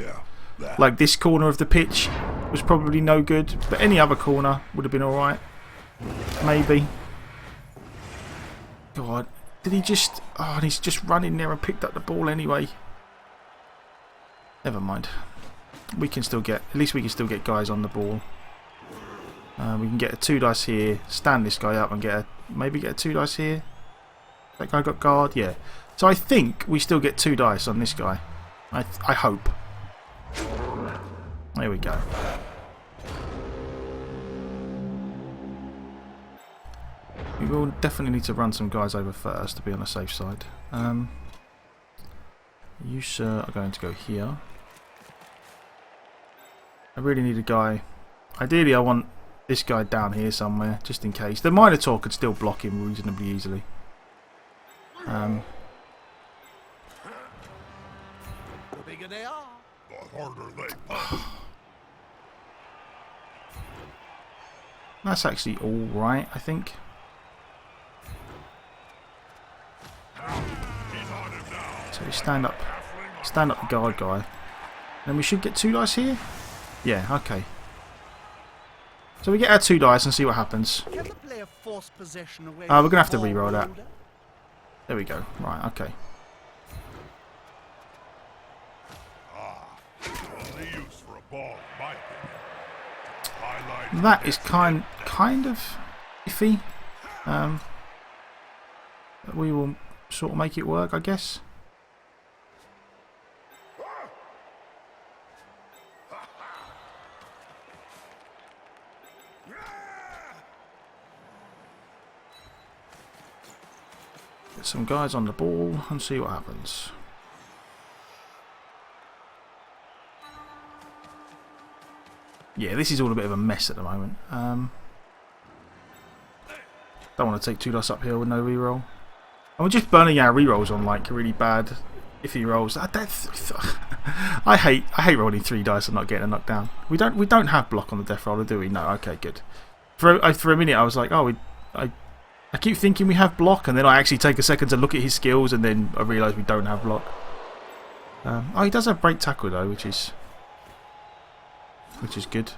Like, this corner of the pitch was probably no good, but any other corner would have been alright. Maybe. God, did he just... Oh, and he's just run in there and picked up the ball anyway. Never mind. We can still get... At least we can still get guys on the ball. We can get a 2 dice here, stand this guy up and maybe get a 2 dice here. That guy got guard? Yeah. So I think we still get 2 dice on this guy. I hope. There we go. We will definitely need to run some guys over first to be on the safe side. You, sir, are going to go here. I really need a guy. Ideally, I want this guy down here somewhere, just in case. The Minotaur could still block him reasonably easily.
The bigger they are,
The harder they punch.
That's actually all right, I think. So we stand up the guard guy. And we should get 2 dice here? Yeah, okay. So we get our 2 dice and see what happens.
can the player force possession away?
We're going to have to
from the
reroll that.
ball
There we go. Right, okay.
Only use for a ball, in my opinion. Highlight.
That is kind of iffy. We will sort of make it work, I guess. Get some guys on the ball and see what happens. Yeah, this is all a bit of a mess at the moment. Don't want to take 2 dice uphill with no reroll. And we're just burning our rerolls on like really bad if he rolls. I hate rolling 3 dice and not getting a knockdown. We don't have block on the death roller, do we? No. Okay, good. For a minute, I was like, oh, I keep thinking we have block, and then I actually take a second to look at his skills, and then I realise we don't have block. Oh, he does have break tackle though, which is good.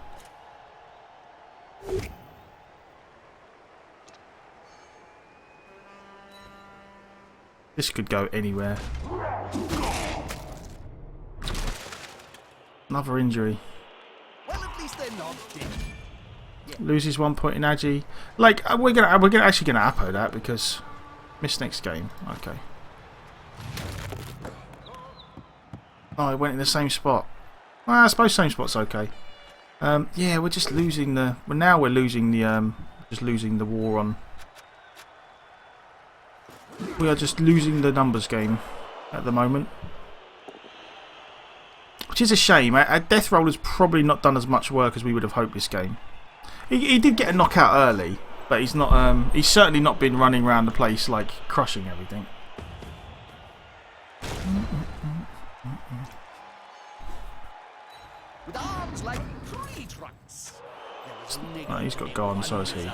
This could go anywhere. Another injury.
Well, at least they're not dead.
Loses 1 point in Agi. Like we're actually gonna Apo that because missed next game. Okay. Oh, it went in the same spot. Well, I suppose same spot's okay. Yeah, we're just losing the. Well, now we're losing the. Just losing the war on. We are just losing the numbers game at the moment, which is a shame. Our death roller's probably not done as much work as we would have hoped this game. He did get a knockout early, but he's not. He's certainly not been running around the place like crushing everything.
With arms like tree trunks.
Oh, he's got gone, so has he.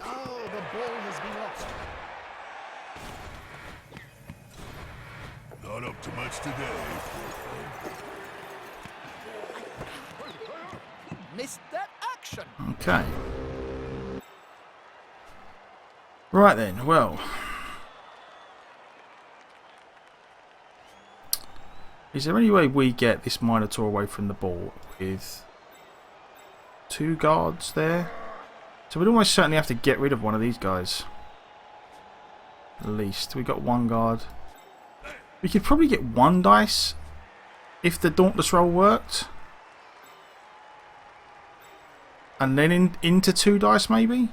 Oh, the ball has been lost.
Not up to much today.
Missed that action.
Okay. Right then, well. Is there any way we get this Minotaur away from the ball with 2 guards there? So we'd almost certainly have to get rid of one of these guys. At least. We got 1 guard. We could probably get 1 dice if the Dauntless roll worked. And then into 2 dice maybe?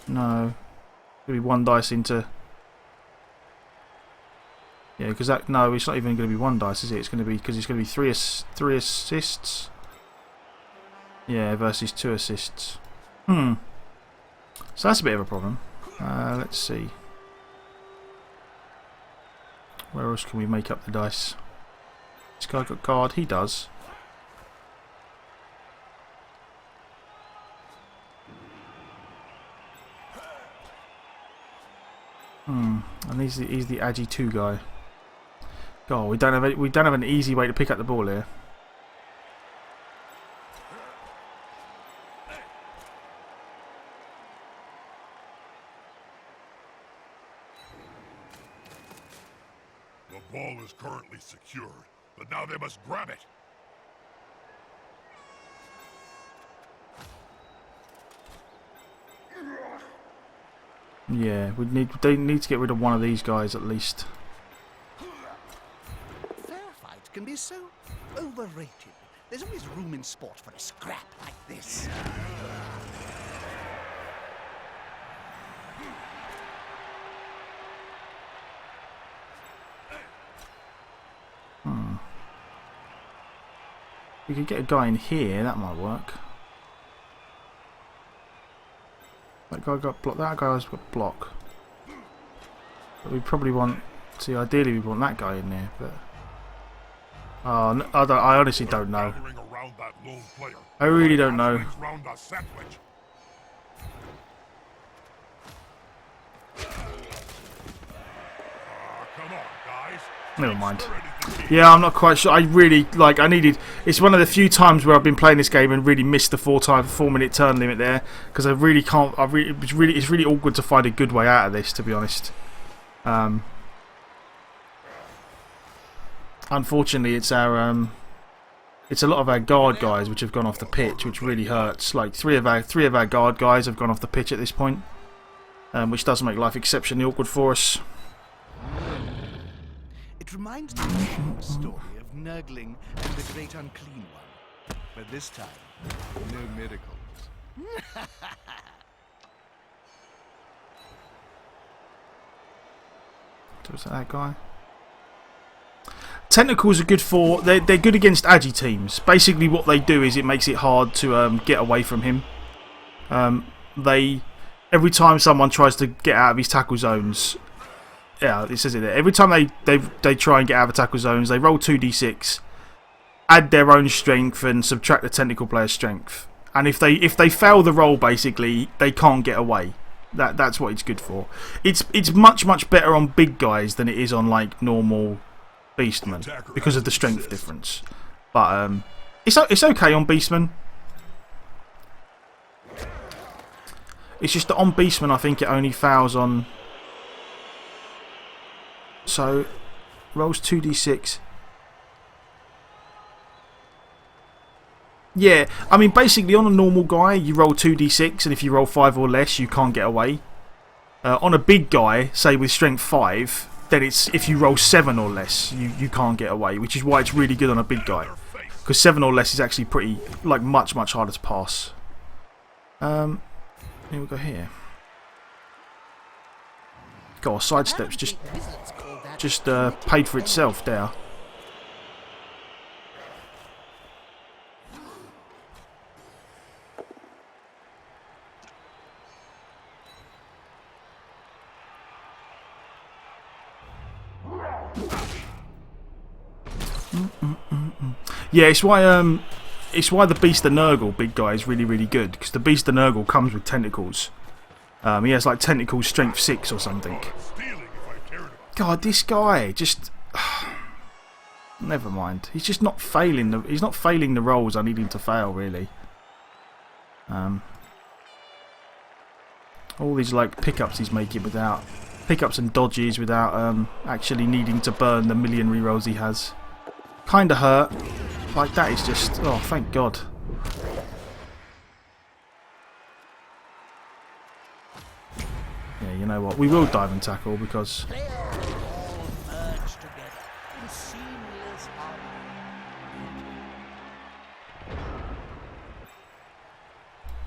No. Maybe 1 dice into... Yeah, because that... No, it's not even going to be 1 dice, is it? It's going to be... Because it's going to be 3 assists. Yeah, versus 2 assists. So that's a bit of a problem. Let's see. Where else can we make up the dice? This guy got guard. He does. And he's the Agi 2 guy. God, we don't have an easy way to pick up the ball here.
The ball is currently secured, but now they must grab it.
Yeah, they need to get rid of one of these guys at least.
Fair fight can be so overrated. There's always room in sport for a scrap like this.
We could get a guy in here, that might work. That guy got blocked. That guy's got block. But we probably want. See, ideally we want that guy in there, but. I honestly don't know. I really don't know. Never mind. Yeah, I'm not quite sure. I really I needed. It's one of the few times where I've been playing this game and really missed the 4-minute turn limit there because I really can't. It's really awkward to find a good way out of this, to be honest. Unfortunately, it's our it's a lot of our guard guys which have gone off the pitch, which really hurts. Like three of our guard guys have gone off the pitch at this point, which does make life exceptionally awkward for us.
It reminds me of the story of Nurgling and the Great Unclean One. But this time, no miracles.
Was that guy? Tentacles are good for... They're good against agi teams. Basically what they do is it makes it hard to get away from him. Every time someone tries to get out of his tackle zones... Yeah, it says it there. Every time they try and get out of tackle zones, they roll 2d6, add their own strength and subtract the tentacle player's strength. And if they fail the roll, basically, they can't get away. That's what it's good for. It's much better on big guys than it is on like normal beastmen because of the strength difference. But it's okay on beastmen. It's just that on beastmen I think it only fails on. So rolls 2d6. Yeah, I mean basically on a normal guy you roll 2d6 and if you roll 5 or less you can't get away. On a big guy, say with strength 5, then it's if you roll 7 or less you can't get away, which is why it's really good on a big guy. Because 7 or less is actually pretty, like much harder to pass. Here we go here. God, sidesteps just paid for itself there. Yeah, it's why the Beast of Nurgle big guy is really good, because the Beast of Nurgle comes with tentacles. He has like tentacles strength 6 or something. God, this guy just never mind. He's just not failing he's not failing the rolls I need him to fail really. All these like pickups he's making without pickups and dodges without actually needing to burn the million rerolls he has. Kinda hurt. Like that is just, oh thank God. Yeah, you know what? We will dive and tackle because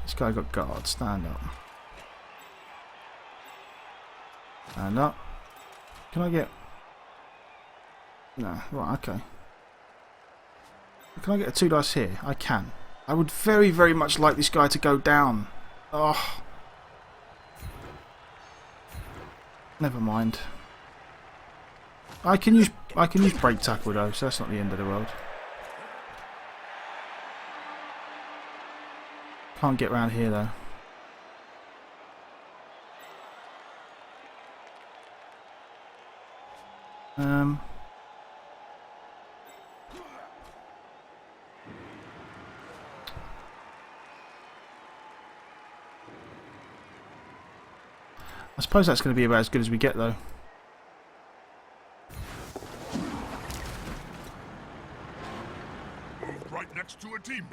this guy got guard. Stand up. Stand up. Can I get? No. Right. Okay. Can I get a 2 dice here? I can. I would very much like this guy to go down. Oh. Never mind. I can use break tackle though, so that's not the end of the world. Can't get round here though. I suppose that's going to be about as good as we get though.
Moved right next to a teammate.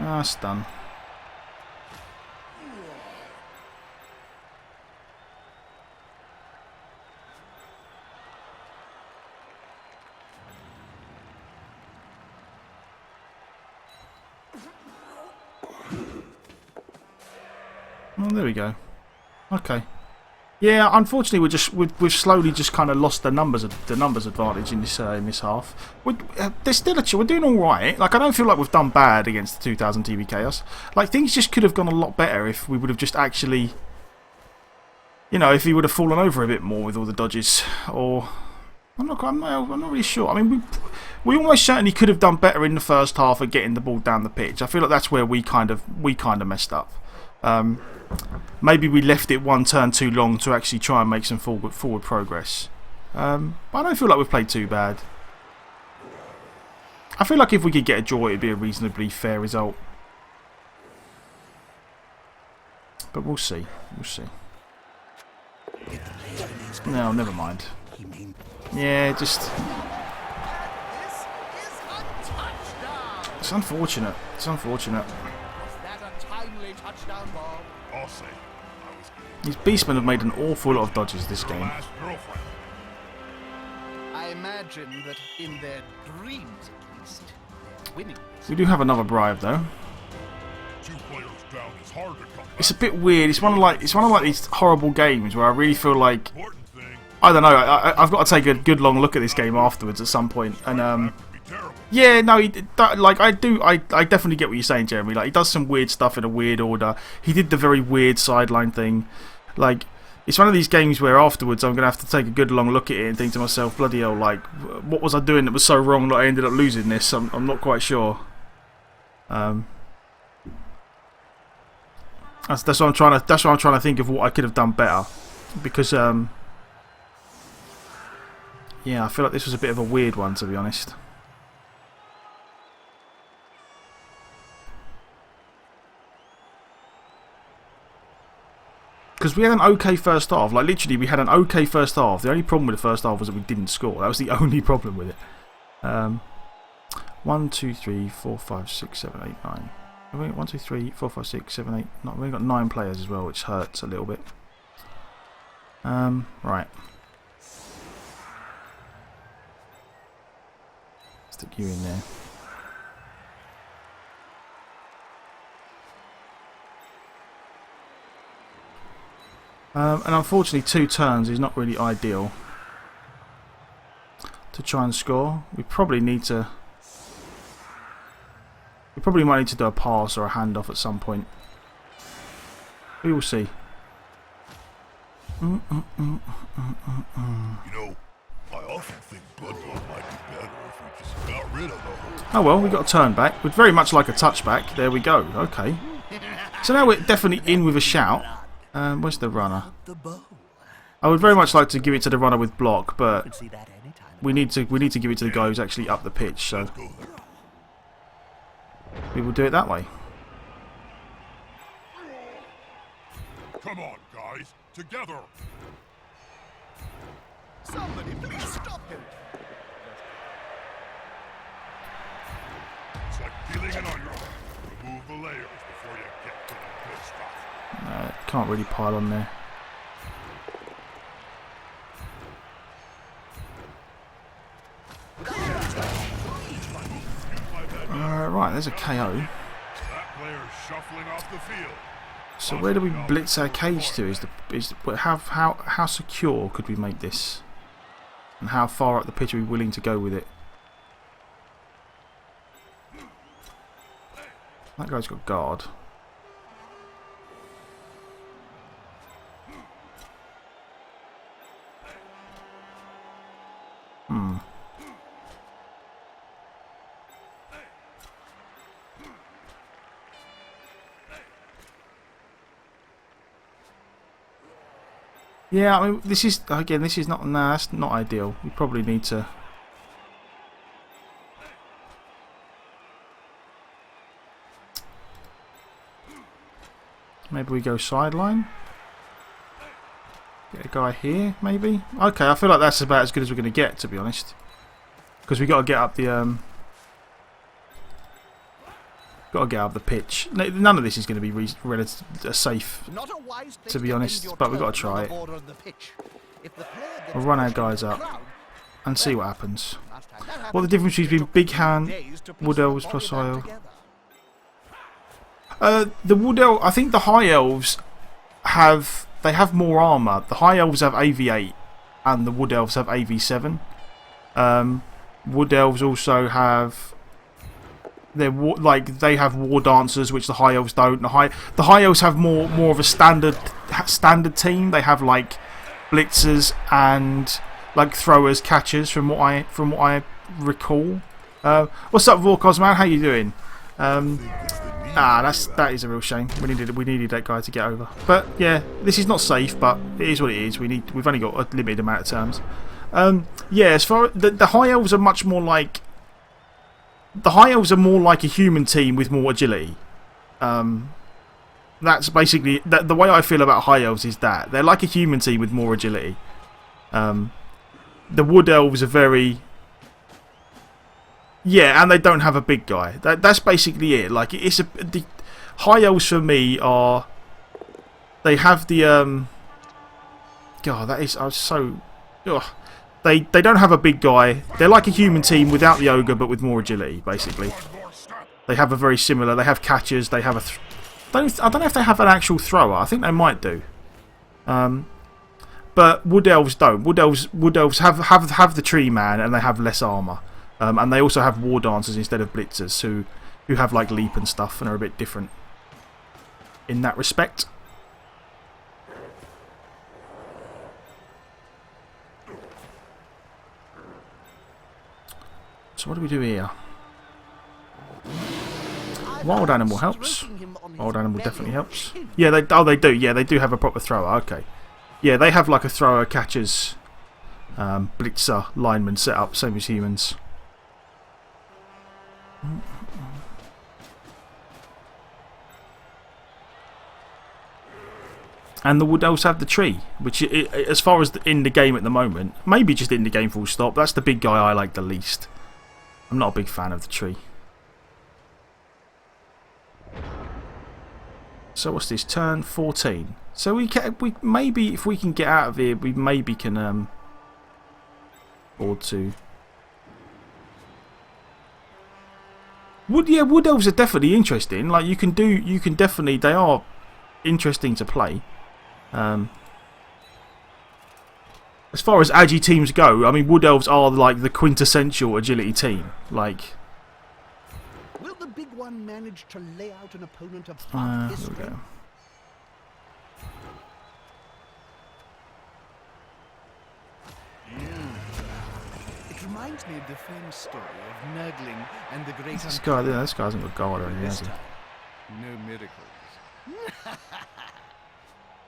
Ah, stun. Oh, there we go. Okay. Yeah, unfortunately, we've slowly just kind of lost the numbers advantage in this half. There's still we're doing all right. Like I don't feel like we've done bad against the 2000 TV Chaos. Like things just could have gone a lot better if we would have just actually, you know, if he would have fallen over a bit more with all the dodges. Or I'm not really sure. I mean, we almost certainly could have done better in the first half at getting the ball down the pitch. I feel like that's where we kind of messed up. Maybe we left it one turn too long to actually try and make some forward progress. But I don't feel like we've played too bad. I feel like if we could get a draw, it'd be a reasonably fair result. But we'll see. We'll see. No, never mind. Yeah, just. It's unfortunate. It's unfortunate.
I'll say, I was
These beastmen have made an awful lot of dodges this game.
last girlfriend.
imagine that in their dreams, at least, they're winning.
We do have another bribe though.
2 players down is hard to come back.
It's a bit weird. It's one of like these horrible games where I really feel like
Important thing,
I don't know. I've got to take a good long look at this game afterwards at some point. And
that could be terrible.
yeah, no, like I definitely get what you're saying, Jeremy. Like he does some weird stuff in a weird order. He did the very weird sideline thing. Like it's one of these games where afterwards I'm gonna have to take a good long look at it and think to myself, bloody hell, like what was I doing that was so wrong that I ended up losing this? I'm not quite sure. That's what I'm trying to. That's what I'm trying to think of what I could have done better, because yeah, I feel like this was a bit of a weird one, to be honest. Because we had an okay first half. Like literally, we had an okay first half. The only problem with the first half was that we didn't score. That was the only problem with it. 1, 2, 3, 4, 5, 6, 7, 8, 9. 1, 2, 3, 4, 5, 6, 7, 8. No, we've only got 9 players as well, which hurts a little bit. Right. Stick you in there. And unfortunately 2 turns is not really ideal to try and score. We probably need to... We probably might need to do a pass or a handoff at some point. We will see.
You know, I often think Bloodborne might be better if we just got rid of the whole...
Oh well, we got a turn back. We'd very much like a touchback. There we go. Okay. So now we're definitely in with a shout. Where's the runner? I would very much like to give it to the runner with block, but we need to give it to the guy who's actually up the pitch. So we will do it that way.
Come on, guys, together.
Somebody please stop him.
It's like peeling an onion. Remove the layers before you get to the good stuff.
Can't really pile on there. Right, there's a KO.
That player's shuffling off the field.
So where do we blitz our cage to? How secure could we make this? And how far up the pitch are we willing to go with it? That guy's got guard. Yeah, I mean, this is not. Nah, that's not ideal. We probably need to. Maybe we go sideline. Get a guy here, maybe. Okay, I feel like that's about as good as we're going to get, to be honest. Because we got to get up the got to get up the pitch. None of this is going to be relatively safe, to be honest. But we've got to try it. We'll run our guys up and see what happens. What the difference between Big Hand, Wood Elves plus High Elf? The Wood Elf, I think the High Elves have more armour. The High Elves have AV8 and the Wood Elves have AV7. Wood Elves also have they have War Dancers, which the High Elves don't. The High Elves have more of a standard team. They have like blitzers and like throwers, catchers, from what I recall. What's up, Vorkos, man? How you doing? That is a real shame. We needed that guy to get over. But yeah, this is not safe, but it is what it is. We've only got a limited amount of turns. Yeah, as far the High Elves are much more like. The High Elves are more like a human team with more agility. That's basically the way I feel about High Elves is that they're like a human team with more agility. The Wood Elves are very, yeah, and they don't have a big guy. That's basically it. Like the High Elves for me are, they have the God, that is so. Ugh. They don't have a big guy. They're like a human team without the ogre, but with more agility, basically. They have a very similar. They have catchers. They have a. I don't know if they have an actual thrower. I think they might do. But wood elves don't. Wood elves have the tree man, and they have less armor. And they also have war dancers instead of blitzers, who have like leap and stuff, and are a bit different in that respect. So what do we do here? Wild animal helps. Wild animal definitely helps. Yeah, they do. Yeah, they do have a proper thrower. Okay. Yeah, they have like a thrower, catchers, blitzer, lineman set up, same as humans. And the wood elves have the tree, which, as far as in the game at the moment, maybe just in the game full stop, that's the big guy I like the least. I'm not a big fan of the tree. So what's this? Turn 14. So we maybe, if we can get out of here, we maybe can afford to. Wood elves are definitely interesting. Like you can definitely, they are interesting to play. As far as agi teams go, I mean, wood elves are like the quintessential agility team. Like,
will the big one manage to lay out an opponent of half his strength?
There we go.
It reminds me of the famous story of Nurgling and the great.
This guy hasn't got guard or anything, has he?
No miracles.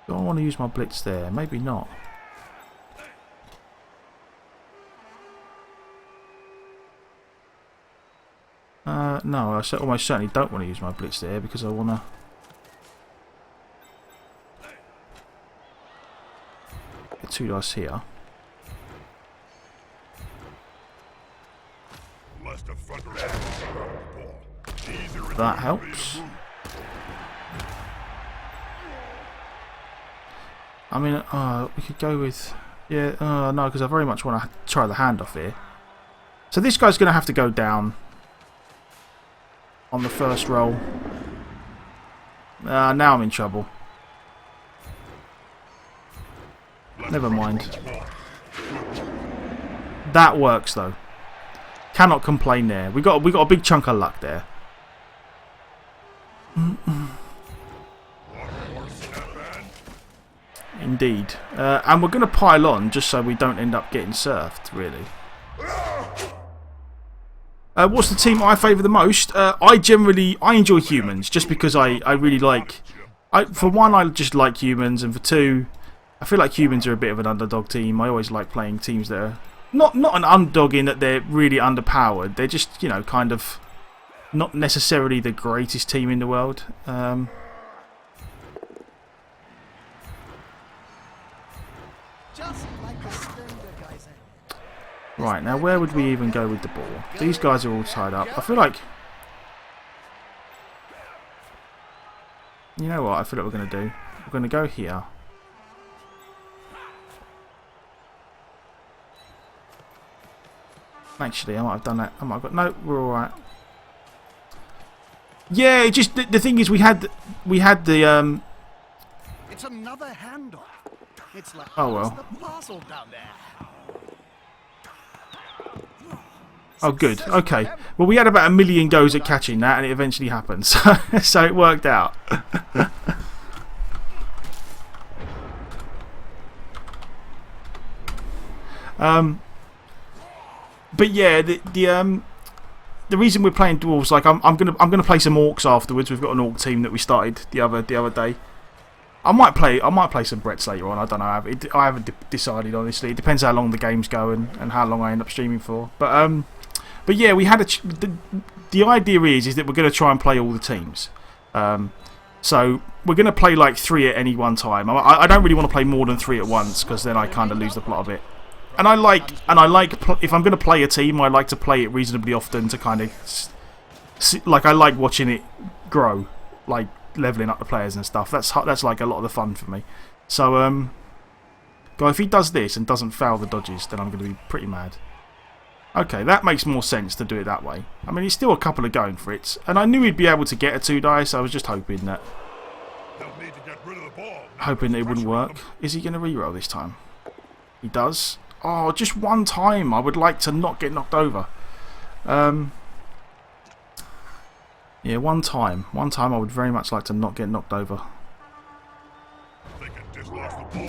Do I want to use my blitz there? Maybe not. No, I almost certainly don't want to use my blitz there because I want to. Get 2 dice here. That helps. I mean, we could go with. Yeah, no, because I very much want to try the handoff here. So this guy's going to have to go down on the first roll. Now I'm in trouble. Never mind. That works though. Cannot complain there. We got a big chunk of luck there. Indeed. And we're going to pile on just so we don't end up getting surfed, really. What's the team I favour the most? I enjoy humans just because I really like. For one, I just like humans, and for two, I feel like humans are a bit of an underdog team. I always like playing teams that are not an underdog in that they're really underpowered. They're just, you know, kind of not necessarily the greatest team in the world. Right, now where would we even go with the ball? These guys are all tied up. I feel like... You know what I feel like we're going to do? We're going to go here. Actually, I might have done that. I might have got... No, we're alright. Yeah, it just... The thing is, we had the...
It's another handoff. It's like
oh well.
the parcel down there.
Oh, good. Okay. Well, we had about 1 million goes at catching that, and it eventually happened. So it worked out. But yeah, the reason we're playing dwarves, like I'm gonna play some orcs afterwards. We've got an orc team that we started the other day. I might play some Bretts later on. I don't know. I haven't decided, honestly. It depends how long the games go and how long I end up streaming for. But yeah, we had the idea is that we're going to try and play all the teams. So we're going to play like 3 at any one time. I don't really want to play more than 3 at once because then I kind of lose the plot of it. And I like if I'm going to play a team, I like to play it reasonably often to kind of like I like watching it grow, like leveling up the players and stuff. That's like a lot of the fun for me. So Guy, if he does this and doesn't fail the dodges, then I'm going to be pretty mad. Okay, that makes more sense to do it that way. I mean, he's still a couple of going for it. And I knew he'd be able to get a 2 dice. I was just hoping that...
Need to get rid of the ball.
Hoping that it wouldn't work. Is he going to reroll this time? He does. Oh, just one time. I would like to not get knocked over. Yeah, one time. One time I would very much like to not get knocked over.
They can dislodge the ball,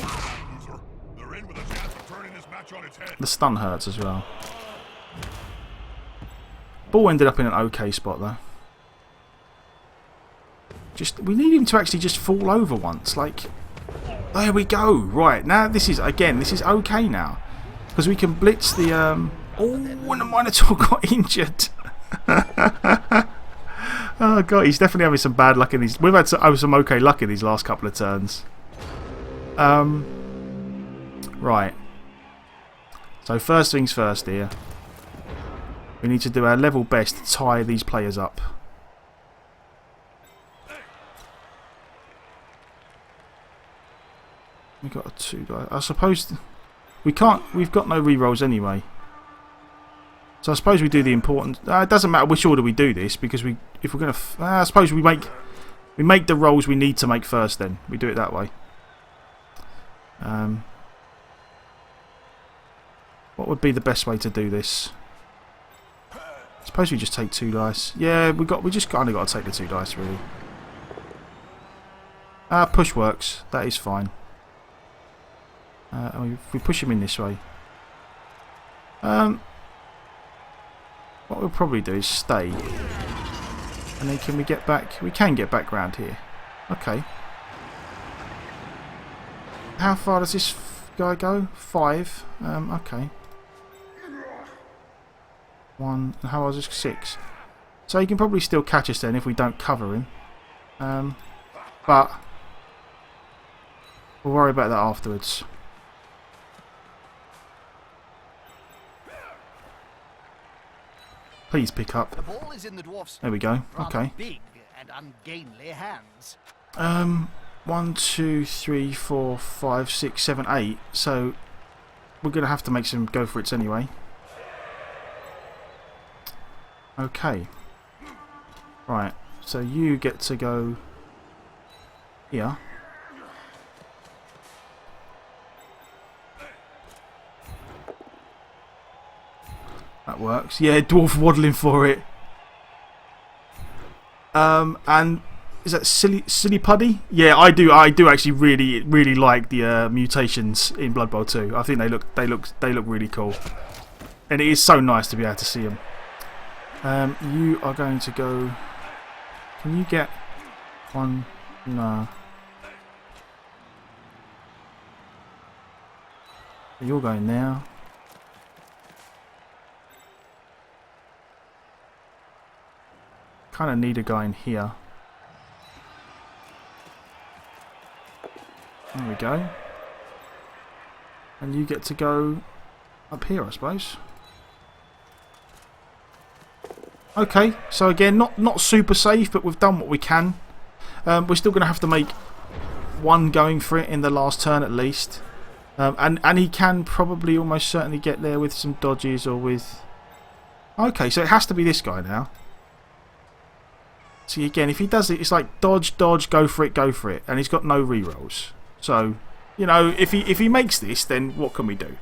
loser. They're in with a chance of turning this match on its head.
The stun hurts as well. Ball ended up in an okay spot though. We need him to actually just fall over once. Like, there we go. Right, now this is okay now. Because we can blitz the... Oh, and the Minotaur got injured. Oh god, he's definitely having some bad luck in these... We've had some okay luck in these last couple of turns. Right. So first things first here. We need to do our level best to tie these players up. We got a 2 die. I suppose we can't. We've got no rerolls anyway. So I suppose we do the important. It doesn't matter which order we do this because if we're gonna. I suppose we make the rolls we need to make first. Then we do it that way. What would be the best way to do this? I suppose we just take 2 dice. Yeah, we just kind of got to take the 2 dice really. Push works. That is fine. If we push him in this way. What we'll probably do is stay. And then can we get back? We can get back round here. Okay. How far does this guy go? 5. Okay. 1. And how was this? 6. So he can probably still catch us then if we don't cover him. But we'll worry about that afterwards. Please pick up.
The ball is in the dwarf's
there we go. Okay.
big and ungainly hands.
1, 2, 3, 4, 5, 6, 7, 8. So we're going to have to make some go for it anyway. Okay. Right. So you get to go here. That works. Yeah, Dwarf waddling for it. And is that silly puddy? Yeah, I do actually really like the mutations in Blood Bowl 2. I think they look really cool. And it is so nice to be able to see them. You are going to go. Can you get one? No. You're going now. Kind of need a guy in here. There we go. And you get to go up here, I suppose. Okay, so again, not super safe, but we've done what we can. We're still going to have to make one going for it in the last turn at least. And he can probably almost certainly get there with some dodges or with... Okay, so it has to be this guy now. See, again, if he does it, it's like dodge, dodge, go for it, and he's got no rerolls. So, you know, if he makes this, then what can we do?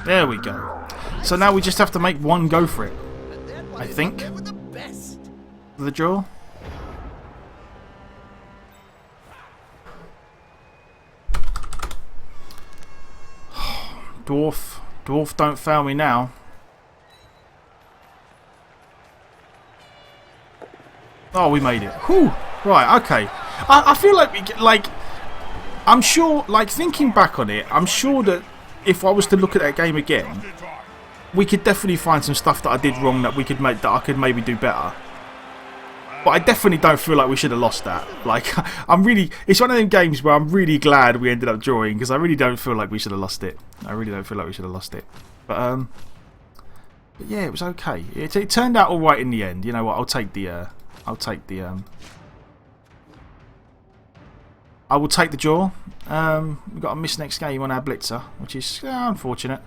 There we go. So now we just have to make one go for it. I think. For the draw. Dwarf, don't fail me now. Oh, we made it. Whew. Right, okay. I feel like we get, like, I'm sure, like, thinking back on it, I'm sure that if I was to look at that game again, we could definitely find some stuff that I did wrong that we could make, that I could maybe do better. But I definitely don't feel like we should have lost that. Like, it's one of them games where I'm really glad we ended up drawing, because I really don't feel like we should have lost it. I really don't feel like we should have lost it. But yeah, it was okay. It turned out all right in the end. You know what? I will take the draw. We've got a miss next game on our blitzer, which is unfortunate.